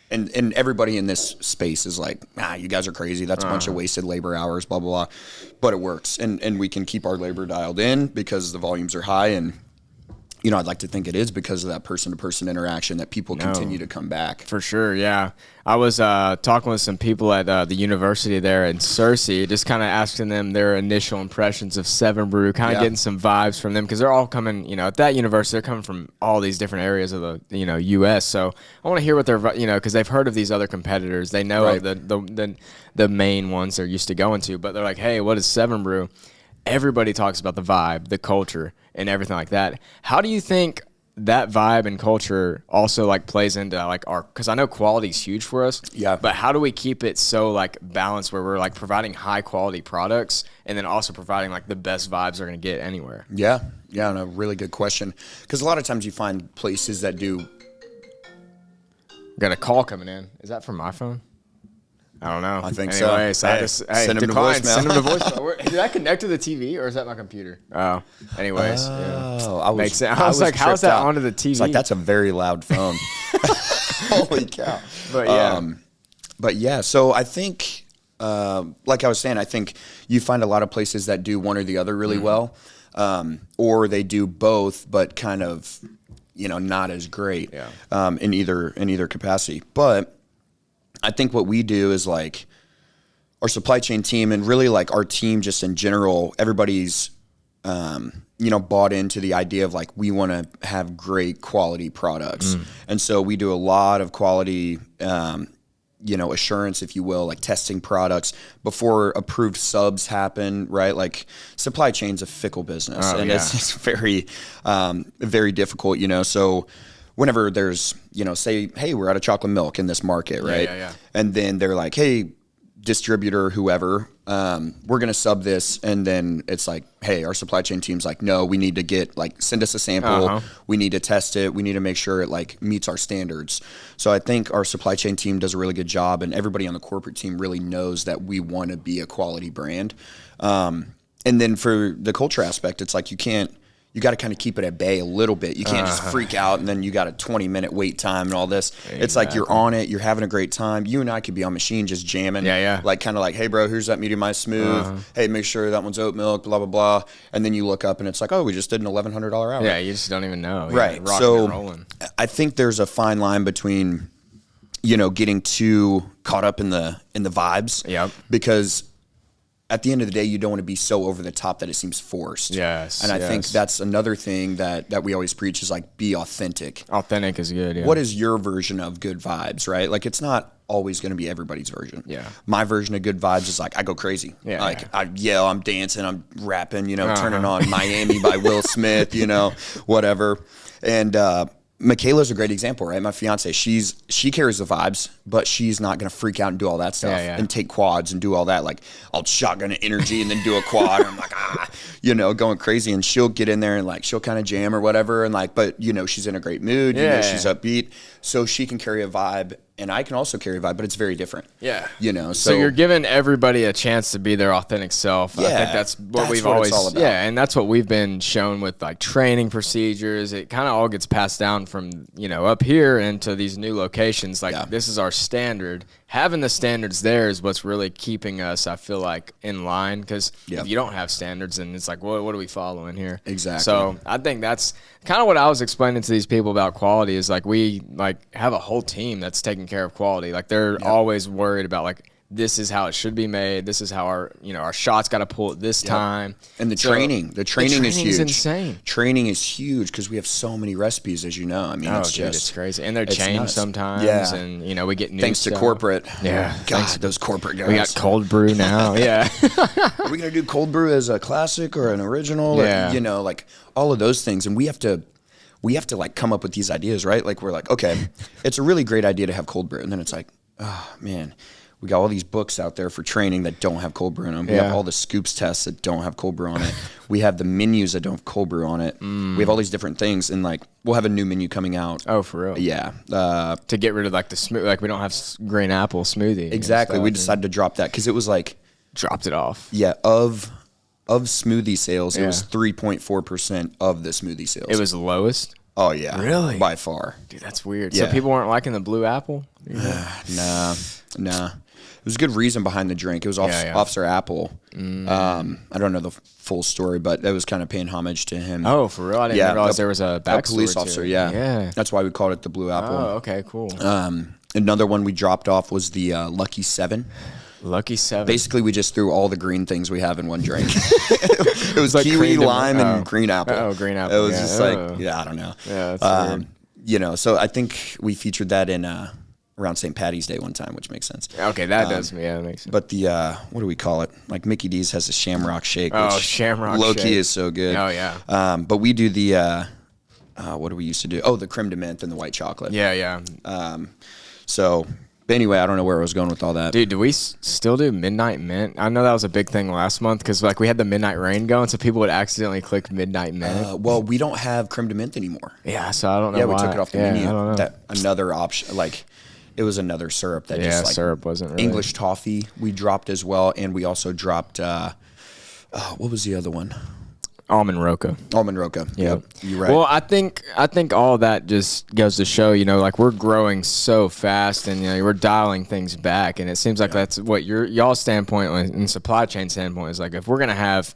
S2: And everybody in this space is like, you guys are crazy. That's a bunch of wasted labor hours, blah, blah, blah. But it works. And we can keep our labor dialed in because the volumes are high. And, I'd like to think it is because of that person-to-person interaction that people continue to come back.
S1: For sure, yeah. I was talking with some people at the university there in Searcy, just kind of asking them their initial impressions of Seven Brew, kind of getting some vibes from them because they're all coming, at that university, they're coming from all these different areas of the, U.S. So I want to hear what they're, because they've heard of these other competitors. They know of the main ones they're used to going to, but they're like, hey, what is Seven Brew? Everybody talks about the vibe, the culture, and everything like that. How do you think that vibe and culture also like plays into like because I know quality is huge for us.
S2: Yeah.
S1: But how do we keep it so like balanced where we're like providing high quality products and then also providing like the best vibes they're going to get anywhere?
S2: Yeah. Yeah. And a really good question. Because a lot of times you find places that do.
S1: Got a call coming in. Is that from my phone? I don't know.
S2: I think
S1: anyway,
S2: so.
S1: I just
S2: send him to voicemail.
S1: Send him to voicemail. Did I connect to the TV or is that my computer? Oh, anyways. Makes sense. I was like, how's that onto the TV?
S2: It's like, that's a very loud phone. Holy cow. But yeah. So I think, like I was saying, I think you find a lot of places that do one or the other really well, or they do both, but kind of, not as great in either capacity. But I think what we do is like our supply chain team and really like our team just in general, everybody's, bought into the idea of like, we want to have great quality products. And so we do a lot of quality, assurance, if you will, like testing products before approved subs happen, right? Like supply chain's a fickle business it's very, very difficult, so whenever there's, say, hey, we're out of chocolate milk in this market, right?
S1: Yeah.
S2: And then they're like, hey, distributor, whoever, we're going to sub this. And then it's like, hey, our supply chain team's like, no, we need to send us a sample. We need to test it. We need to make sure it like meets our standards. So I think our supply chain team does a really good job and everybody on the corporate team really knows that we want to be a quality brand. And then for the culture aspect, it's like you got to kind of keep it at bay a little bit. You can't just freak out and then you got a 20-minute wait time and all this. Exactly. It's like you're on it. You're having a great time. You and I could be on machine just jamming.
S1: Yeah.
S2: Like kind of like, hey, bro, here's that medium-ized smooth. Hey, make sure that one's oat milk, blah, blah, blah. And then you look up and it's like, oh, we just did an $1,100 hour.
S1: Yeah, you just don't even know.
S2: Right.
S1: Rocking
S2: so
S1: and rolling.
S2: I think there's a fine line between, getting too caught up in the vibes.
S1: Yep.
S2: Because at the end of the day, you don't want to be so over the top that it seems forced.
S1: Yes.
S2: And I think that's another thing that we always preach is like, be authentic.
S1: Authentic is good, yeah.
S2: What is your version of good vibes, right? Like, it's not always going to be everybody's version.
S1: Yeah.
S2: My version of good vibes is like, I go crazy.
S1: Yeah.
S2: Like, I yell, I'm dancing, I'm rapping, turning on Miami by Will Smith, whatever. And, Michaela's a great example, right? My fiance, she carries the vibes, but she's not going to freak out and do all that stuff and take quads and do all that. Like, I'll shotgun an energy and then do a quad. And I'm like, going crazy. And she'll get in there and like, she'll kind of jam or whatever. And like, but she's in a great mood. She's upbeat. So she can carry a vibe and I can also carry a vibe, but it's very different.
S1: Yeah.
S2: So
S1: you're giving everybody a chance to be their authentic self.
S2: Yeah.
S1: I think that's what we've always, all about. Yeah. And that's what we've been shown with like training procedures. It kind of all gets passed down from, up here into these new locations. Like this is our standard. Having the standards there is what's really keeping us, I feel like, in line. Because if you don't have standards, then it's like, what are we following here?
S2: Exactly.
S1: So I think that's kind of what I was explaining to these people about quality is like we like have a whole team that's taking care of quality. Like they're always worried about like, this is how it should be made. This is how our shots got to pull at this time. And
S2: the training is huge.
S1: Insane.
S2: Training is huge because we have so many recipes, as you know. I mean,
S1: it's crazy. And they're changed sometimes.
S2: Yeah.
S1: And we get new
S2: thanks
S1: stuff.
S2: to corporate.
S1: Yeah.
S2: God, those corporate guys.
S1: We got cold brew now. Yeah.
S2: Are we gonna do cold brew as a classic or an original?
S1: Yeah.
S2: Or, like all of those things, and we have to like come up with these ideas, right? Like we're like, okay, it's a really great idea to have cold brew, and then it's like, oh man. We got all these books out there for training that don't have cold brew in them. We have all the scoops tests that don't have cold brew on it. We have the menus that don't have cold brew on it. We have all these different things, and like we'll have a new menu coming out.
S1: Oh, for real?
S2: Yeah.
S1: To get rid of like the smooth, like we don't have green apple smoothie.
S2: Exactly. We decided to drop that because it was like
S1: dropped it off.
S2: Yeah. Of smoothie sales, it was 3.4% of the smoothie sales.
S1: It was the lowest.
S2: Oh yeah,
S1: really?
S2: By far,
S1: dude. That's weird.
S2: Yeah.
S1: So people weren't liking the blue apple.
S2: Nah. It was a good reason behind the drink. It was Officer Apple. I don't know the full story, but that was kind of paying homage to him.
S1: Oh, for real? I didn't realize there was a backstory.
S2: A police officer. Yeah. That's why we called it the Blue Apple.
S1: Oh, okay, cool.
S2: Another one we dropped off was the Lucky 7.
S1: Lucky 7.
S2: Basically, we just threw all the green things we have in one drink. It was like kiwi, lime, and green apple.
S1: Oh, green apple.
S2: It was just like, I don't know.
S1: Yeah, that's weird.
S2: You know, so I think we featured that in around St. Patty's Day one time, which makes sense.
S1: Okay, that does. Yeah, that makes sense.
S2: But the what do we call it? Like Mickey D's has a Shamrock Shake.
S1: Oh,
S2: which
S1: Shamrock
S2: low-key
S1: Shake
S2: is so good.
S1: Oh yeah.
S2: But we do the what do we used to do? Oh, the creme de menthe and the white chocolate.
S1: Yeah.
S2: So. But anyway, I don't know where I was going with all that.
S1: Dude, do we still do Midnight Mint? I know that was a big thing last month because like we had the Midnight Rain going, so people would accidentally click Midnight Mint.
S2: Well, we don't have creme de menthe anymore.
S1: Yeah, so I don't know.
S2: Yeah,
S1: why.
S2: we took it off the menu.
S1: I don't know.
S2: That another option, like it was another syrup that just like
S1: syrup wasn't really.
S2: English toffee. We dropped as well, and we also dropped. What was the other one?
S1: Almond Roca.
S2: Almond Roca. Yep. You're right.
S1: Well, I think all that just goes to show, you know, like we're growing so fast and, you know, we're dialing things back. And it seems like that's what y'all's standpoint and supply chain standpoint is like, if we're going to have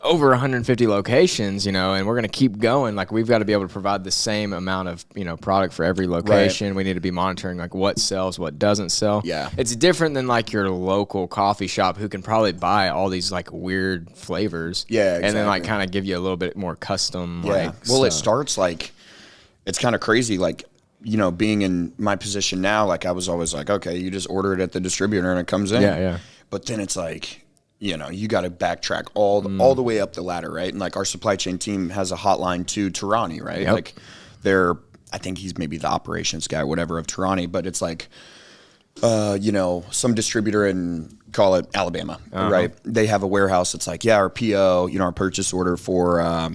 S1: over 150 locations, you know, and we're going to keep going, like we've got to be able to provide the same amount of, you know, product for every location. Right. We need to be monitoring like what sells, what doesn't sell.
S2: Yeah.
S1: It's different than like your local coffee shop who can probably buy all these like weird flavors.
S2: Yeah, exactly.
S1: And then like kind of give you a little bit more custom.
S2: Yeah.
S1: Like,
S2: well, it starts like, it's kind of crazy. Like, you know, being in my position now, like I was always like, okay, you just order it at the distributor and it comes in.
S1: Yeah.
S2: But then it's like, you know, you got to backtrack all the way up the ladder, right? And like our supply chain team has a hotline to Tarani, right?
S1: Yep.
S2: Like I think he's maybe the operations guy, whatever, of Tarani, but it's like, you know, some distributor in, call it Alabama, right? They have a warehouse that's like, yeah, our PO, you know, our purchase order for,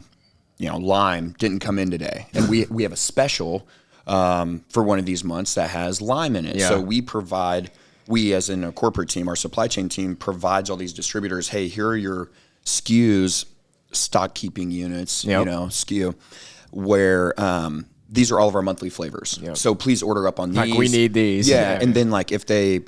S2: you know, lime didn't come in today. And we have a special for one of these months that has lime in it.
S1: Yeah.
S2: So we as in a corporate team, our supply chain team provides all these distributors, hey, here are your SKUs, stock keeping units, you know, SKU, where these are all of our monthly flavors. Yep. So please order up on these.
S1: Like we need these.
S2: Yeah. And then like if they,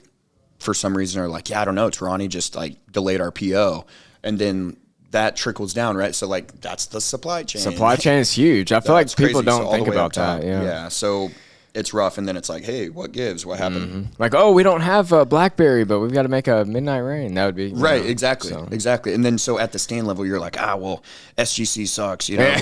S2: for some reason are like, yeah, I don't know, Tarani just like delayed our PO. And then that trickles down, right? So like that's the supply chain.
S1: Supply chain is huge. I feel like people don't think about that.
S2: Yeah. So it's rough, and then it's like, hey, what gives? What happened?
S1: Mm-hmm. Like, oh, we don't have a blackberry, but we've got to make a Midnight Rain. That would be
S2: right, exactly. And then so at the stand level, you're like, well, SGC sucks, you know,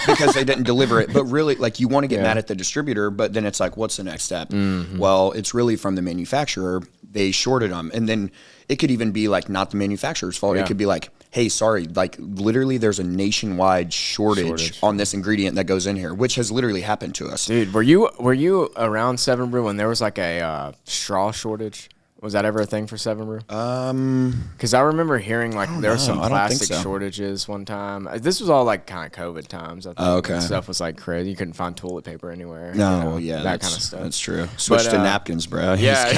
S2: because they didn't deliver it. But really, like, you want to get mad at the distributor, but then it's like, what's the next step? Mm-hmm. Well, it's really from the manufacturer. They shorted them, and then it could even be like not the manufacturer's fault. It could be like, hey, sorry, like literally there's a nationwide shortage on this ingredient that goes in here, which has literally happened to us.
S1: Dude, were you around Seven Brew when there was like a straw shortage? Was that ever a thing for Seven Brew? Because I remember hearing like there were some plastic shortages one time. This was all like kind of COVID times. I think.
S2: Okay.
S1: Stuff was like crazy. You couldn't find toilet paper anywhere.
S2: No,
S1: that kind of stuff.
S2: That's true. Switch to napkins, bro.
S1: Yeah.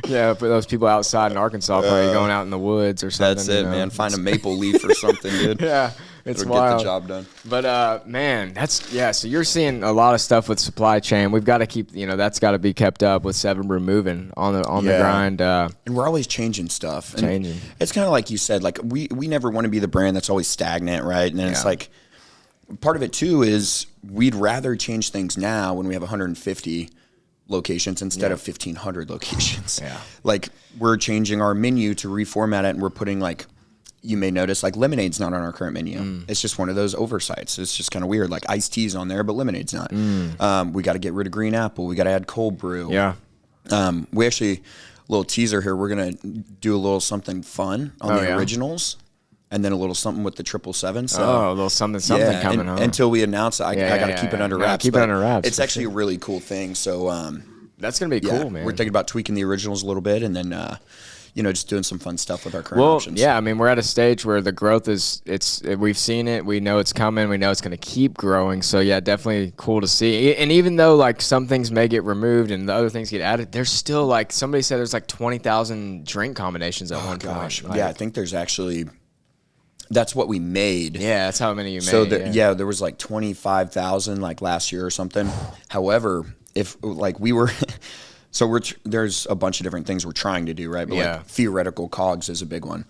S1: Yeah, for those people outside in Arkansas, probably going out in the woods or something.
S2: That's it, man. Find a maple leaf or something, dude.
S1: Yeah, it's
S2: It'll
S1: wild.
S2: Get the job done.
S1: But man, so you're seeing a lot of stuff with supply chain. We've got to keep, that's got to be kept up with Seven Brew moving on the grind.
S2: And we're always changing stuff.
S1: And
S2: it's kind of like you said, like we never want to be the brand that's always stagnant, right? And then it's like part of it too is we'd rather change things now when we have 150 locations instead of 1,500 locations.
S1: Yeah.
S2: Like we're changing our menu to reformat it, and we're putting like, you may notice like lemonade's not on our current menu. It's just one of those oversights. It's just kind of weird. Like iced tea's on there, but lemonade's not. We got to get rid of green apple. We got to add cold brew.
S1: Yeah.
S2: We actually, a little teaser here. We're going to do a little something fun on the originals. And then a little something with the 777. So,
S1: a little something coming home.
S2: Until we announce it, I got to keep it under wraps.
S1: Keep it under wraps.
S2: It's actually a really cool thing. So
S1: that's going to be cool, man.
S2: We're thinking about tweaking the originals a little bit, and then just doing some fun stuff with our current options.
S1: Yeah, I mean, we're at a stage where the growth we've seen it. We know it's coming. We know it's going to keep growing. So yeah, definitely cool to see. And even though like some things may get removed and the other things get added, there's still like somebody said there's like 20,000 drink combinations at one point.
S2: Gosh, I think there's actually. That's what we made.
S1: Yeah, that's how many you made.
S2: So there was like 25,000 like last year or something. However, if like we were, so there's a bunch of different things we're trying to do, right? But like theoretical COGS is a big one,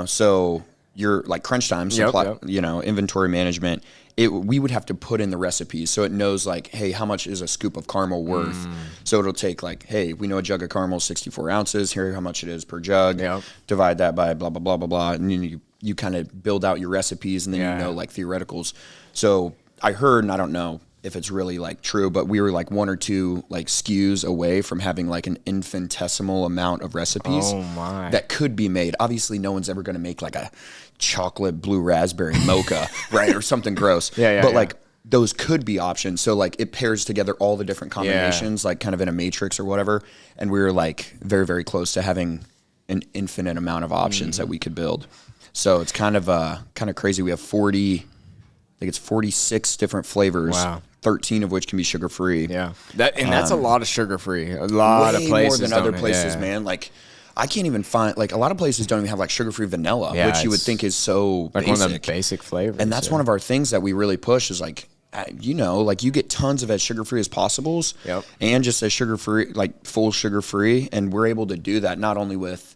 S2: so you're like crunch time, inventory management. We would have to put in the recipes so it knows like, hey, how much is a scoop of caramel worth? So it'll take like, hey, we know a jug of caramel is 64 ounces. Here, how much it is per jug. Divide that by blah, blah, blah, blah, blah. And then you kind of build out your recipes and then you know like theoreticals. So I heard, and I don't know if it's really like true, but we were like 1 or 2 like SKUs away from having like an infinitesimal amount of recipes that could be made. Obviously, no one's ever going to make like a chocolate blue raspberry mocha, right, or something gross. But like those could be options. So like it pairs together all the different combinations, like kind of in a matrix or whatever. And we were like very, very close to having an infinite amount of options that we could build. So it's kind of crazy. We have 46 different flavors. Wow. 13 of which can be sugar-free. Yeah.
S1: That's a lot of sugar-free. A lot of places
S2: more than other places, man. Like, I can't even find, like, a lot of places don't even have, like, sugar-free vanilla, which you would think is so
S1: like
S2: basic.
S1: One of the basic flavors.
S2: And that's one of our things that we really push is, like, like, you get tons of as sugar-free as possibles and just as sugar-free, like, full sugar-free. And we're able to do that not only with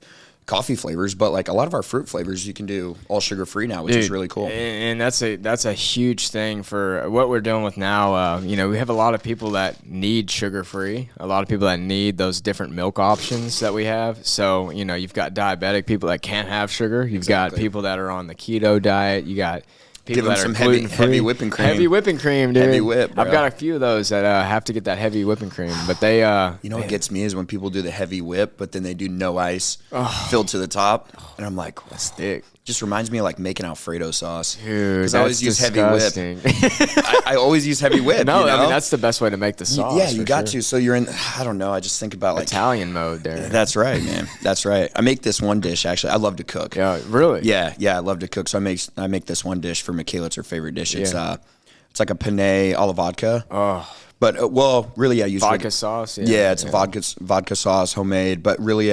S2: coffee flavors, but like a lot of our fruit flavors you can do all sugar-free now, which is really cool.
S1: And that's a huge thing for what we're doing with now. We have a lot of people that need sugar-free, a lot of people that need those different milk options that we have. So, you've got diabetic people that can't have sugar. You've got people that are on the keto diet. You got people that
S2: some
S1: are
S2: heavy whipping cream.
S1: Heavy whipping cream, dude.
S2: Heavy whip, bro.
S1: I've got a few of those that have to get that heavy whipping cream, but they.
S2: What gets me is when people do the heavy whip, but then they do no ice, filled to the top, and I'm like,
S1: that's thick.
S2: Just reminds me of like making Alfredo sauce.
S1: Dude,
S2: because I always use heavy whip. I always use heavy whip.
S1: No, I mean that's the best way to make the sauce.
S2: Yeah, you got to. So you're in. I don't know. I just think about like
S1: Italian mode there.
S2: That's right, man. That's right. I make this one dish actually. I love to cook.
S1: Yeah, really.
S2: Yeah. I love to cook. So I make this one dish for Michaela. It's her favorite dish. It's like a penne alla vodka.
S1: Oh.
S2: But really I use
S1: vodka sauce.
S2: It's a vodka sauce, homemade. But really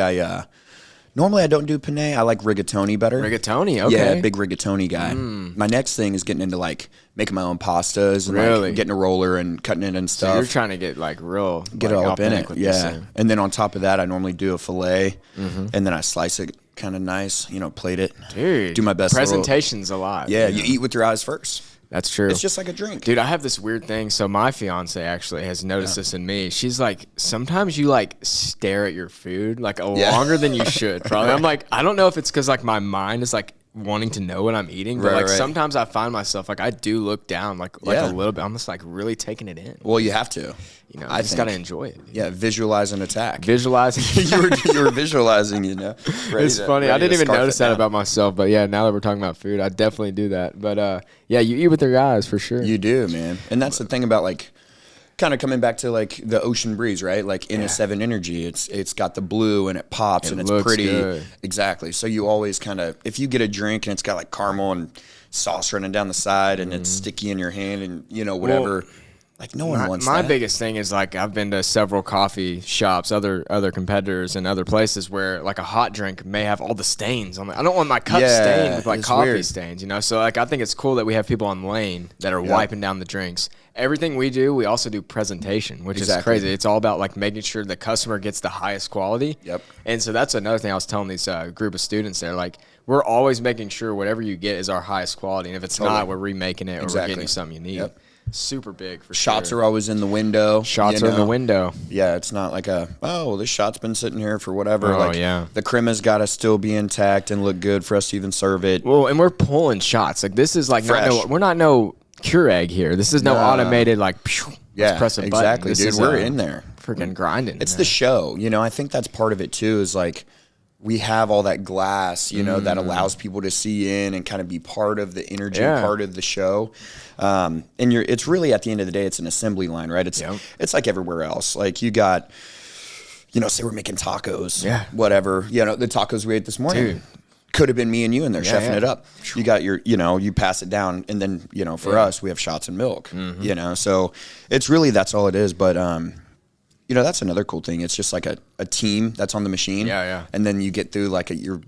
S2: normally I don't do penne. I like rigatoni better.
S1: Rigatoni, okay.
S2: Yeah, big rigatoni guy. My next thing is getting into like making my own pastas and like getting a roller and cutting it and stuff.
S1: So you're trying to get like real,
S2: get it all up in it. Yeah. And then on top of that, I normally do a fillet and then I slice it kind of nice, plate it.
S1: Dude,
S2: do my best.
S1: Presentation's a lot.
S2: Yeah, you eat with your eyes first.
S1: That's true.
S2: It's just like a drink.
S1: Dude, I have this weird thing. So my fiance actually has noticed this in me. She's like, sometimes you like stare at your food like longer than you should. Probably. I'm like, I don't know if it's because like my mind is like wanting to know what I'm eating, but sometimes I find myself like I do look down like a little bit. I'm just like really taking it in.
S2: Well, you have to.
S1: I just gotta enjoy it.
S2: Yeah, visualize an attack.
S1: Visualizing.
S2: you were visualizing.
S1: It's funny. I didn't even notice that about myself, but yeah, now that we're talking about food, I definitely do that. But you eat with your eyes for sure.
S2: You do, man. And that's the thing about like kind of coming back to like the ocean breeze, right? Like in a 7 Energy, it's got the blue and it pops and it's pretty. Good. Exactly. So you always kind of, if you get a drink and it's got like caramel and sauce running down the side and it's sticky in your hand and whatever. Well, like no one wants
S1: my
S2: that.
S1: biggest thing is like I've been to several coffee shops, other competitors and other places where like a hot drink may have all the stains on it. I don't want my cup stained with like coffee stains, So like I think it's cool that we have people on lane that are wiping down the drinks. Everything we do, we also do presentation, which is crazy. It's all about like making sure the customer gets the highest quality.
S2: Yep.
S1: And so that's another thing I was telling these group of students there. Like we're always making sure whatever you get is our highest quality, and if it's not, we're remaking it or we're getting you something you need. Yep. Super big for
S2: shots are always in the window.
S1: Shots are in the window.
S2: Yeah, it's not like this shot's been sitting here for whatever. The crema's got to still be intact and look good for us to even serve it.
S1: Well, and we're pulling shots. Like this is like we're not no Keurig here. This is no automated like. Let's press a button.
S2: Exactly, dude. We're in there.
S1: Freaking grinding.
S2: It's the show. I think that's part of it too. Is like. We have all that glass, that allows people to see in and kind of be part of the energy, part of the show. And it's really at the end of the day, it's an assembly line, right? It's like everywhere else. Like you got, say we're making tacos, whatever. The tacos we ate this morning. Dude. Could have been me and you in there chefing it up. You got your, you pass it down, and then, for us, we have shots and milk. So it's really that's all it is. But that's another cool thing. It's just like a team that's on the machine.
S1: Yeah.
S2: And then you get through like your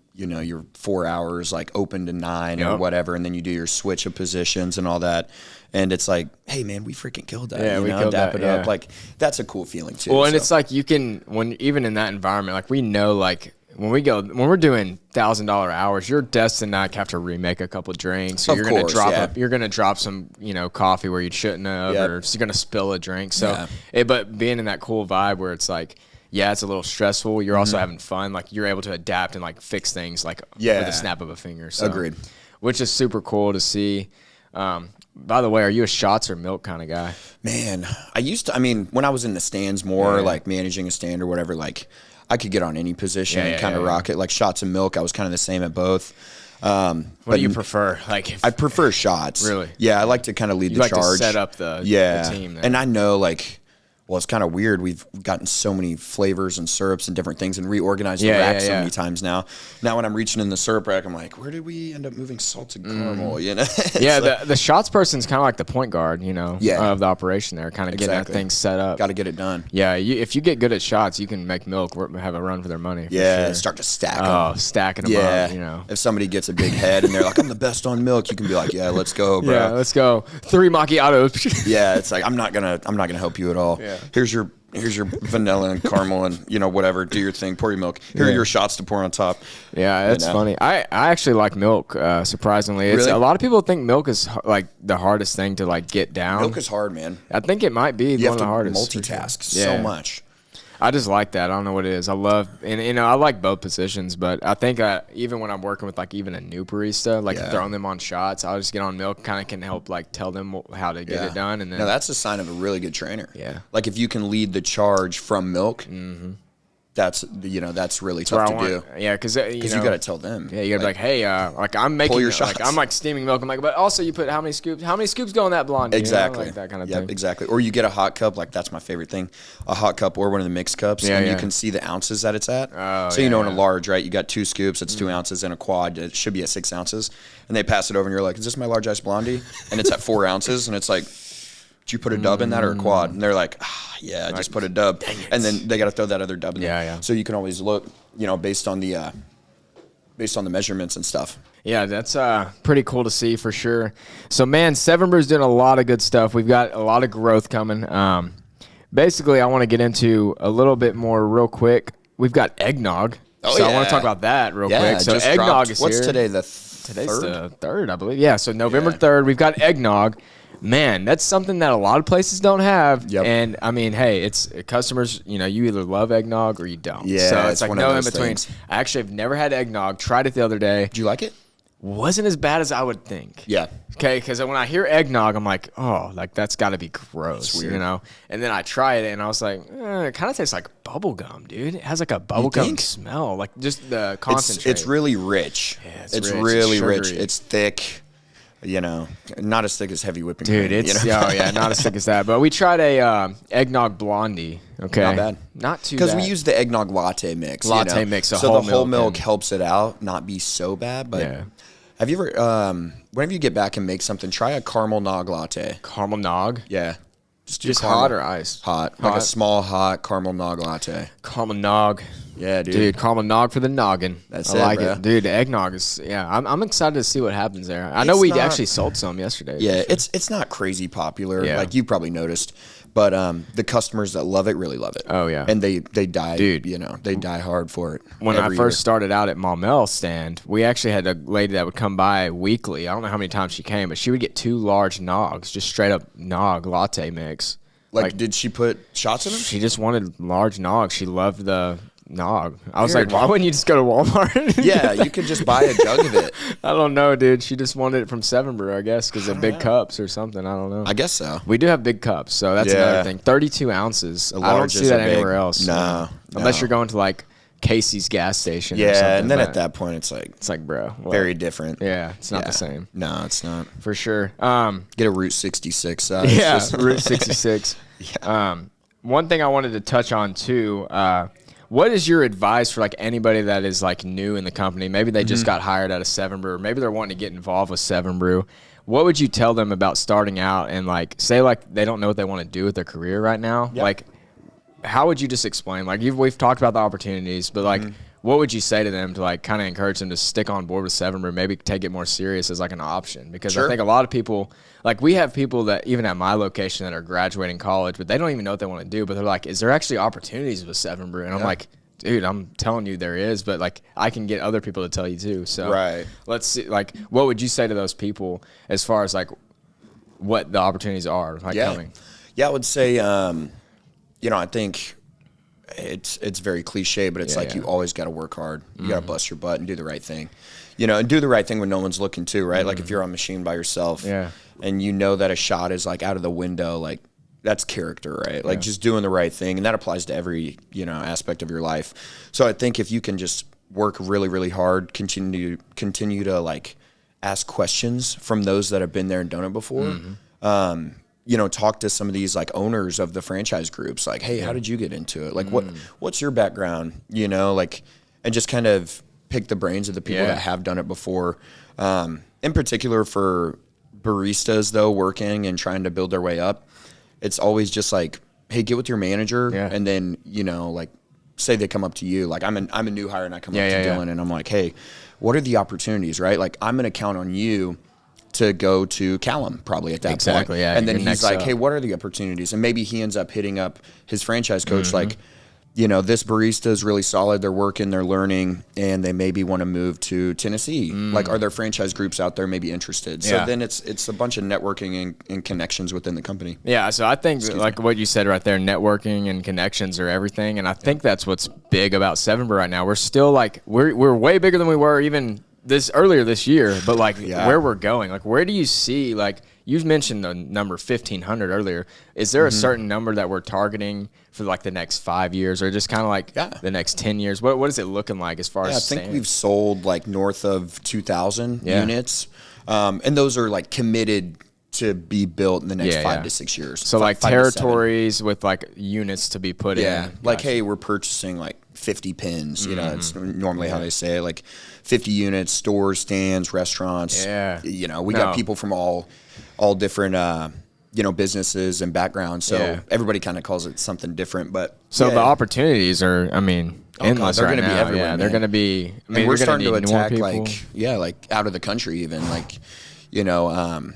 S2: 4 hours, like open to 9 or whatever. And then you do your switch of positions and all that. And it's like, hey man, we freaking killed that.
S1: Yeah, we killed
S2: dap
S1: that,
S2: it up. Like that's a cool feeling too.
S1: Well, and it's like even in that environment, like we know, like when we're doing $1,000 hours, you're destined to have to remake a couple drinks. Or you're gonna drop some, coffee where you shouldn't have, or you're gonna spill a drink. So, but being in that cool vibe where it's like, yeah, it's a little stressful. You're also having fun. Like you're able to adapt and like fix things like with a snap of a finger. So,
S2: agreed.
S1: Which is super cool to see. By the way, are you a shots or milk kind of guy?
S2: Man, when I was in the stands more, like managing a stand or whatever, like I could get on any position and kind of rock it. Like shots and milk, I was kind of the same at both.
S1: What do you prefer? Like
S2: I prefer shots.
S1: Really?
S2: Yeah, I like to kind of lead the charge.
S1: To set up the team there.
S2: And I know well, it's kind of weird. We've gotten so many flavors and syrups and different things and reorganized the rack so many times now. Now when I'm reaching in the syrup rack, I'm like, where did we end up moving salted caramel?
S1: The shots person's kind of like the point guard, of the operation there, kind of getting that thing set up.
S2: Got to get it done.
S1: Yeah, if you get good at shots, you can make milk have a run for their money.
S2: Start to stack them.
S1: Oh, stacking them up,
S2: If somebody gets a big head and they're like, I'm the best on milk, you can be like, yeah, let's go, bro.
S1: Yeah, let's go. 3 macchiatos.
S2: Yeah, it's like I'm not gonna help you at all. Yeah. Here's your vanilla and caramel and whatever. Do your thing. Pour your milk. Here are your shots to pour on top.
S1: Yeah, that's funny. I actually like milk. Surprisingly, a lot of people think milk is like the hardest thing to like get down.
S2: Milk is hard, man.
S1: I think it might be one of the hardest.
S2: Multitask so much.
S1: I just like that. I don't know what it is. I love, and I like both positions, but I think even when I'm working with like even a new barista, like throwing them on shots, I'll just get on milk, kind of can help like tell them how to get it done. And then
S2: that's a sign of a really good trainer.
S1: Yeah.
S2: Like if you can lead the charge from milk, that's really tough to do.
S1: Yeah, because you
S2: got to tell them.
S1: Yeah, you got to be like, hey, like I'm making
S2: your shots.
S1: Like I'm like steaming milk. I'm like, but also you put how many scoops go in that blonde?
S2: Exactly,
S1: like that kind of thing.
S2: Exactly. Or you get a hot cup. Like that's my favorite thing, a hot cup or one of the mixed cups, and you can see the ounces that it's at.
S1: Oh,
S2: so in a large, right? You got 2 scoops. It's 2 ounces, and a quad. It should be at 6 ounces. And they pass it over, and you're like, is this my large ice blondie? And it's at 4 ounces, and it's like, did you put a dub in that or a quad? And they're like, I just put a dub. And then they got to throw that other dub in there.
S1: Yeah.
S2: So you can always look, based on the measurements and stuff.
S1: Yeah, that's pretty cool to see for sure. So, man, Seven Brew's doing a lot of good stuff. We've got a lot of growth coming. Basically, I want to get into a little bit more real quick. We've got eggnog. I want to talk about that real quick. So, eggnog is here.
S2: What's today,
S1: Today's the 3rd, I believe. Yeah, so November 3rd, we've got eggnog. Man, that's something that a lot of places don't have. Yep. And I mean, hey, it's customers, you either love eggnog or you don't.
S2: Yeah,
S1: so it's like no in between.
S2: Things.
S1: I actually have never had eggnog. Tried it the other day.
S2: Did you like it?
S1: Wasn't as bad as I would think.
S2: Yeah.
S1: Okay, because when I hear eggnog, I'm like, oh, like that's got to be gross,
S2: weird.
S1: And then I tried it, and I was like, it kind of tastes like bubble gum, dude. It has like a bubble gum smell, like just the concentrate.
S2: It's really rich.
S1: Yeah,
S2: it's really rich. It's thick. Not as thick as heavy whipping cream.
S1: Dude, it's not as thick as that. But we tried a eggnog blondie. Okay,
S2: not bad.
S1: Not too bad.
S2: Because we use the eggnog latte mix.
S1: So the
S2: whole milk helps it out, not be so bad. But have you ever, whenever you get back and make something, try a caramel nog latte.
S1: Caramel nog?
S2: Yeah.
S1: Just hot or iced?
S2: Hot. Like a small hot caramel nog latte.
S1: Caramel nog.
S2: Yeah, dude.
S1: Dude, caramel nog for the noggin.
S2: That's
S1: I like
S2: bro.
S1: it. Dude, the eggnog is, I'm excited to see what happens there. I know we actually sold some yesterday.
S2: Yeah, it's not crazy popular.
S1: Yeah.
S2: Like you probably noticed. But the customers that love it really love it.
S1: Oh, yeah.
S2: And they die, they die hard for it.
S1: When I first started out at Maumelle stand, we actually had a lady that would come by weekly. I don't know how many times she came, but she would get 2 large nogs, just straight up nog latte mix.
S2: Like, did she put shots in them?
S1: She just wanted large nog. She loved the nog. I was like, why wouldn't you just go to Walmart?
S2: Yeah, you could just buy a jug of it.
S1: I don't know, dude. She just wanted it from Seven Brew, I guess, because of big cups or something. I don't know.
S2: I guess so.
S1: We do have big cups, so that's another thing. 32 ounces. I don't see that anywhere else.
S2: No.
S1: Unless you're going to like Casey's gas station.
S2: Yeah,
S1: or something,
S2: and then at that point, it's like
S1: bro,
S2: very different.
S1: Yeah, it's not the same.
S2: No, it's not
S1: for sure.
S2: Get a Route 66 size.
S1: Yeah, Route 66. One thing I wanted to touch on too. What is your advice for like anybody that is like new in the company? Maybe they just got hired out of Seven Brew, or maybe they're wanting to get involved with Seven Brew. What would you tell them about starting out and like say like they don't know what they want to do with their career right now? Yep. Like, how would you just explain? Like we've talked about the opportunities, but like, what would you say to them to like kind of encourage them to stick on board with 7 Brew, maybe take it more serious as like an option? Because I think a lot of people, like we have people that even at my location that are graduating college, but they don't even know what they want to do. But they're like, is there actually opportunities with 7 Brew? And I'm like, dude, I'm telling you there is, but like I can get other people to tell you too. So let's see, like, what would you say to those people as far as like what the opportunities are like coming?
S2: Yeah, I would say, you know, I think it's very cliche, but it's like you always got to work hard. You got to bust your butt and do the right thing. You know, and do the right thing when no one's looking too, right? Like if you're on machine by yourself and you know that a shot is like out of the window, like that's character, right? Like just doing the right thing. And that applies to every, you know, aspect of your life. So I think if you can just work really, really hard, continue to like ask questions from those that have been there and done it before, you know, talk to some of these like owners of the franchise groups, like, hey, how did you get into it? Like, what's your background? You know, like, and just kind of pick the brains of the people that have done it before. In particular for baristas, though, working and trying to build their way up, it's always just like, hey, get with your manager, and then, you know, like, say they come up to you, like I'm a new hire and I come up to Dylan and I'm like, hey, what are the opportunities, right? Like I'm going to count on you to go to Callum probably at that point.
S1: Yeah,
S2: and then he's like, hey, what are the opportunities? And maybe he ends up hitting up his franchise coach like, you know, this barista is really solid. They're working, they're learning, and they maybe want to move to Tennessee. Like, are there franchise groups out there maybe interested? So then it's a bunch of networking and connections within the company. Yeah,
S1: so I think like what you said right there, networking and connections are everything. And I think that's what's big about 7 Brew right now. We're still like, we're way bigger than we were even earlier this year, but like where we're going, like where do you see, like you've mentioned the number 1,500 earlier. Is there a certain number that we're targeting for like the next 5 years or just kind of like the next 10 years? What is it looking like as far as
S2: I think we've sold like north of 2,000 units. And those are like committed to be built in the next 5 to 6 years.
S1: So like territories with like units to be put in.
S2: Yeah. Like, hey, we're purchasing like 50 pins, you know, it's normally how they say it, like 50 units, stores, stands, restaurants. You know, we got people from all different, you know, businesses and backgrounds. So everybody kind of calls it something different, but
S1: so the opportunities are, I mean, endless.
S2: They're
S1: right
S2: going to be everywhere.
S1: Yeah, they're going to be, I mean,
S2: and we're starting to attack like, like out of the country, even like, you know,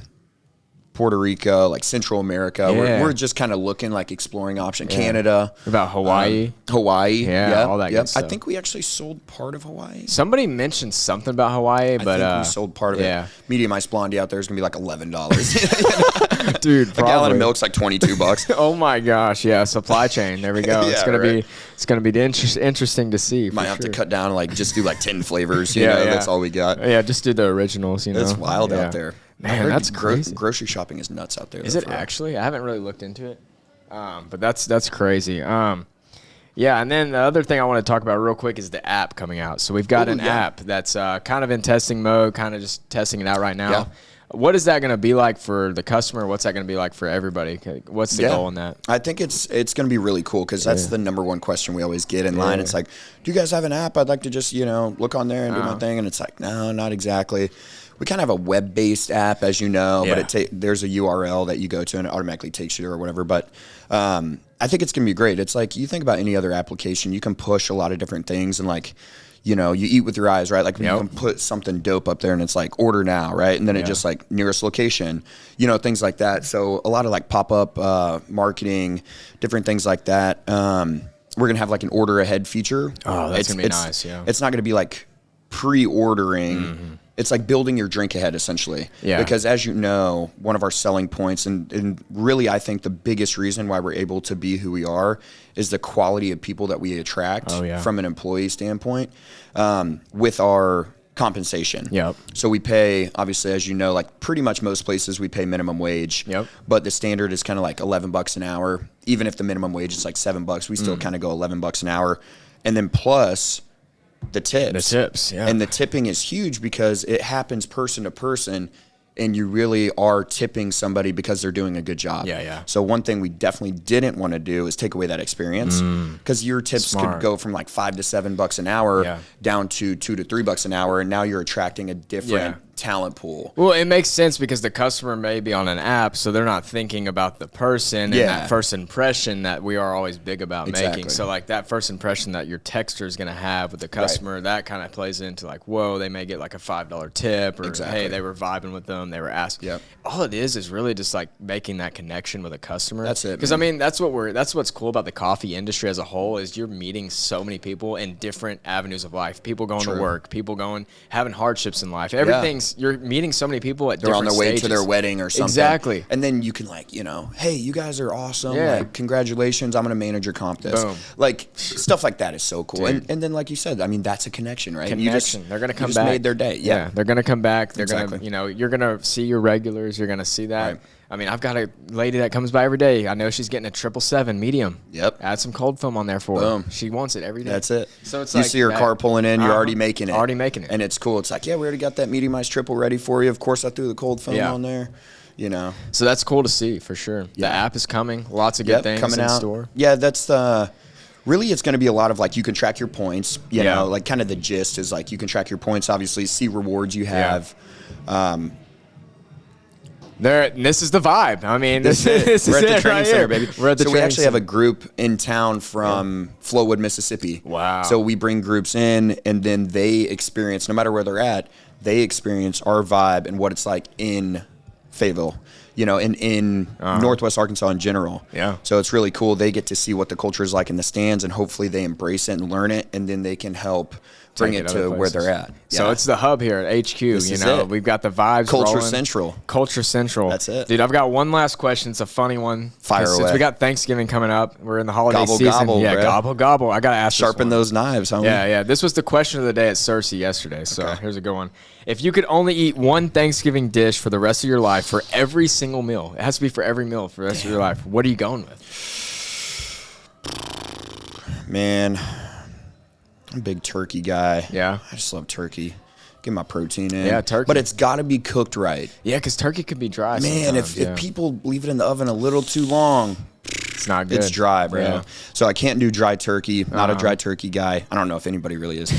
S2: Puerto Rico, like Central America. We're just kind of looking, like exploring option. Canada.
S1: About Hawaii.
S2: Hawaii.
S1: All that good stuff.
S2: I think we actually sold part of Hawaii.
S1: Somebody mentioned something about Hawaii, but
S2: I think we sold part of it. Medium ice blondie out there is going to be like $11.
S1: Dude,
S2: a gallon of milk's like $22.
S1: Oh my gosh, supply chain. There we go. It's gonna be interesting to see.
S2: Might have to cut down, like just do like 10 flavors. You know, that's all we got.
S1: Yeah, just do the originals. You know,
S2: it's wild out there.
S1: Man, that's crazy.
S2: Grocery shopping is nuts out there.
S1: Is it actually? I haven't really looked into it, but that's crazy. Yeah, and then the other thing I want to talk about real quick is the app coming out. So we've got an app that's kind of in testing mode, kind of just testing it out right now. Yeah. What is that going to be like for the customer? What's that going to be like for everybody? What's the goal in that?
S2: I think it's going to be really cool because that's the number one question we always get in line. It's like, do you guys have an app? I'd like to just, you know, look on there and do my thing. And it's like, no, not exactly. We kind of have a web-based app, as you know, but there's a URL that you go to and it automatically takes you or whatever. But I think it's going to be great. It's like you think about any other application, you can push a lot of different things and like, you know, you eat with your eyes, right? Like you can put something dope up there and it's like order now, right? And then it just like nearest location, you know, things like that. So a lot of like pop-up marketing, different things like that. We're going to have like an order ahead feature.
S1: Oh, that's going to be nice,
S2: It's not going to be like pre-ordering. It's like building your drink ahead, essentially. Yeah. Because as you know, one of our selling points, and really I think the biggest reason why we're able to be who we are is the quality of people that we attract from an employee standpoint with our compensation.
S1: Yep.
S2: So we pay, obviously, as you know, like pretty much most places we pay minimum wage.
S1: Yep.
S2: But the standard is kind of like $11 an hour. Even if the minimum wage is like $7, we still kind of go $11 an hour. And then plus the tips. And the tipping is huge because it happens person to person and you really are tipping somebody because they're doing a good job. So one thing we definitely didn't want to do is take away that experience because your tips could go from like $5 to $7 an hour down to $2 to $3 an hour. And now you're attracting a different talent pool.
S1: Well, it makes sense because the customer may be on an app, so they're not thinking about the person and that first impression that we are always big about making. So like that first impression that your texter is going to have with the customer, that kind of plays into like, whoa, they may get like a $5 tip, or hey, they were vibing with them, they were asking. All it is really just like making that connection with a customer.
S2: That's it.
S1: Because I mean, that's what's cool about the coffee industry as a whole is you're meeting so many people in different avenues of life. People going to work, people having hardships in life. Everything's you're meeting so many people at different stages.
S2: They're on their way to their wedding or something.
S1: Exactly.
S2: And then you can like, hey, you guys are awesome. Like, congratulations. I'm going to manage your comp this. Boom. Like stuff like that is so cool. And then like you said, I mean, that's a connection, right?
S1: They're going to come back.
S2: You made their day. Yeah.
S1: They're going to come back. They're going to, you're going to see your regulars. You're going to see that. Right. I mean, I've got a lady that comes by every day. I know she's getting a 777 medium.
S2: Yep.
S1: Add some cold foam on there for her. She wants it every day.
S2: That's it.
S1: So it's
S2: you see her car pulling in, you're already making it.
S1: Already making it.
S2: And it's cool. It's like, yeah, we already got that mediumized triple ready for you. Of course, I threw the cold foam on there.
S1: So that's cool to see for sure. The app is coming. Lots of good things
S2: coming
S1: in
S2: out.
S1: store.
S2: Yeah, that's really, it's going to be a lot of like you can track your points. You know, like kind of the gist is like you can track your points. Obviously, see rewards you have.
S1: This is the vibe. I mean, this is
S2: we're at the
S1: it
S2: training
S1: right
S2: center,
S1: here.
S2: baby.
S1: We're at the
S2: we actually have a group in town from Flowood, Mississippi.
S1: Wow.
S2: So we bring groups in, and then they experience, no matter where they're at, they experience our vibe and what it's like in Fayetteville, in Northwest Arkansas in general.
S1: Yeah.
S2: So it's really cool. They get to see what the culture is like in the stands, and hopefully they embrace it and learn it, and then they can help bring it to where they're at.
S1: So it's the hub here at HQ. We've got the vibes.
S2: Culture
S1: rolling.
S2: Central.
S1: Culture Central.
S2: That's it,
S1: dude. I've got one last question. It's a funny one.
S2: Fire away.
S1: Since we got Thanksgiving coming up, we're in the holiday
S2: gobble,
S1: season.
S2: Gobble,
S1: yeah,
S2: bro.
S1: gobble gobble. I gotta ask.
S2: Sharpen those knives, homie.
S1: Yeah. This was the question of the day at Cersei yesterday. So here's a good one. If you could only eat one Thanksgiving dish for the rest of your life, for every single meal, it has to be for every meal for the rest of your life. What are you going with?
S2: Man, I'm a big turkey guy.
S1: Yeah.
S2: I just love turkey. Get my protein in.
S1: Yeah, turkey.
S2: But it's got to be cooked right.
S1: Yeah, because turkey could be dry.
S2: Man, if people leave it in the oven a little too long,
S1: it's not good.
S2: It's dry, bro.
S1: Yeah.
S2: So I can't do dry turkey. Not a dry turkey guy. I don't know if anybody really is.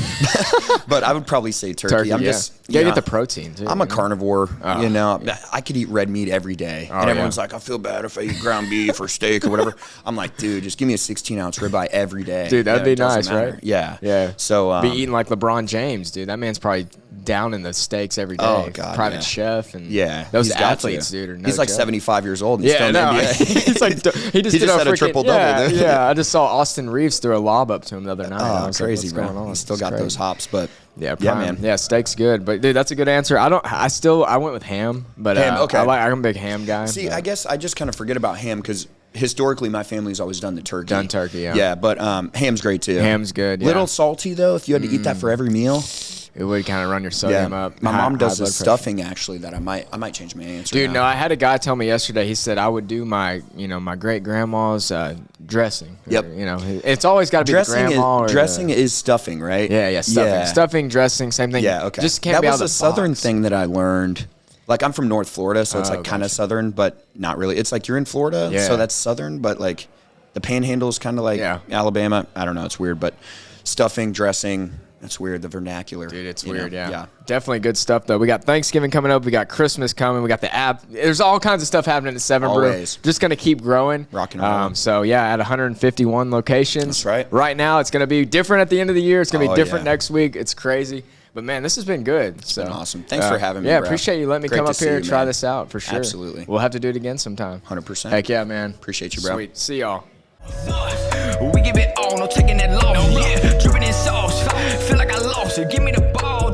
S2: But I would probably say turkey. I'm just...
S1: You gotta get the protein, too.
S2: I'm a carnivore, I could eat red meat every day. And everyone's like, I feel bad if I eat ground beef or steak or whatever. I'm like, dude, just give me a 16-ounce ribeye every day.
S1: Dude, that'd be nice, right?
S2: Yeah.
S1: Yeah.
S2: So...
S1: be eating like LeBron James, dude. That man's probably down in the steaks every day.
S2: Oh, God,
S1: Private chef. And
S2: those
S1: athletes, dude, are no
S2: he's like
S1: joke.
S2: 75 years old and he's still in the NBA.
S1: He's like, he just
S2: had a triple-double, dude.
S1: Yeah, I just saw Austin Reeves throw a lob up to him the other night.
S2: Oh, crazy,
S1: like,
S2: bro.
S1: Going on?
S2: He's still got those hops, but...
S1: Yeah,
S2: man.
S1: Yeah, steak's good, but dude, that's a good answer. I went with ham, but
S2: okay.
S1: I'm a big ham guy.
S2: See, I guess I just kind of forget about ham because historically my family's always done the turkey.
S1: Done turkey, yeah.
S2: Yeah, but ham's great too.
S1: Ham's good. Yeah.
S2: Little salty though. If you had to eat that for every meal,
S1: it would kind of run your sodium up.
S2: My mom does the stuffing actually that I might change my answer.
S1: Dude,
S2: now.
S1: no, I had a guy tell me yesterday. He said I would do my great grandma's dressing.
S2: Yep.
S1: It's always got to be the grandma.
S2: Dressing is stuffing, right?
S1: Yeah, stuffing, dressing, same thing.
S2: Yeah, okay.
S1: Just can't be out of the
S2: box. That was a southern thing that I learned. Like I'm from North Florida, so it's like kind of southern, but not really. It's like you're in Florida, so that's southern, but like the panhandle is kind of like Alabama. I don't know, it's weird, but stuffing, dressing. That's weird, the vernacular.
S1: Dude, it's weird, yeah. Definitely good stuff, though. We got Thanksgiving coming up. We got Christmas coming. We got the app. There's all kinds of stuff happening at 7 Brew. Just going to keep growing.
S2: Rocking on.
S1: So, at 151 locations.
S2: That's right.
S1: Right now, it's going to be different at the end of the year. It's going to be different next week. It's crazy. But, man, this has been good.
S2: It's been awesome. Thanks for having me,
S1: Yeah,
S2: bro.
S1: appreciate you letting me come up here and try this out, for sure.
S2: Absolutely.
S1: We'll have to do it again sometime.
S2: 100%.
S1: Heck yeah, man.
S2: Appreciate you, bro.
S1: Sweet. See y'all.
S3: We give it all, no taking that loss. Yeah, dripping in sauce. Feel like I lost it. Give me the ball.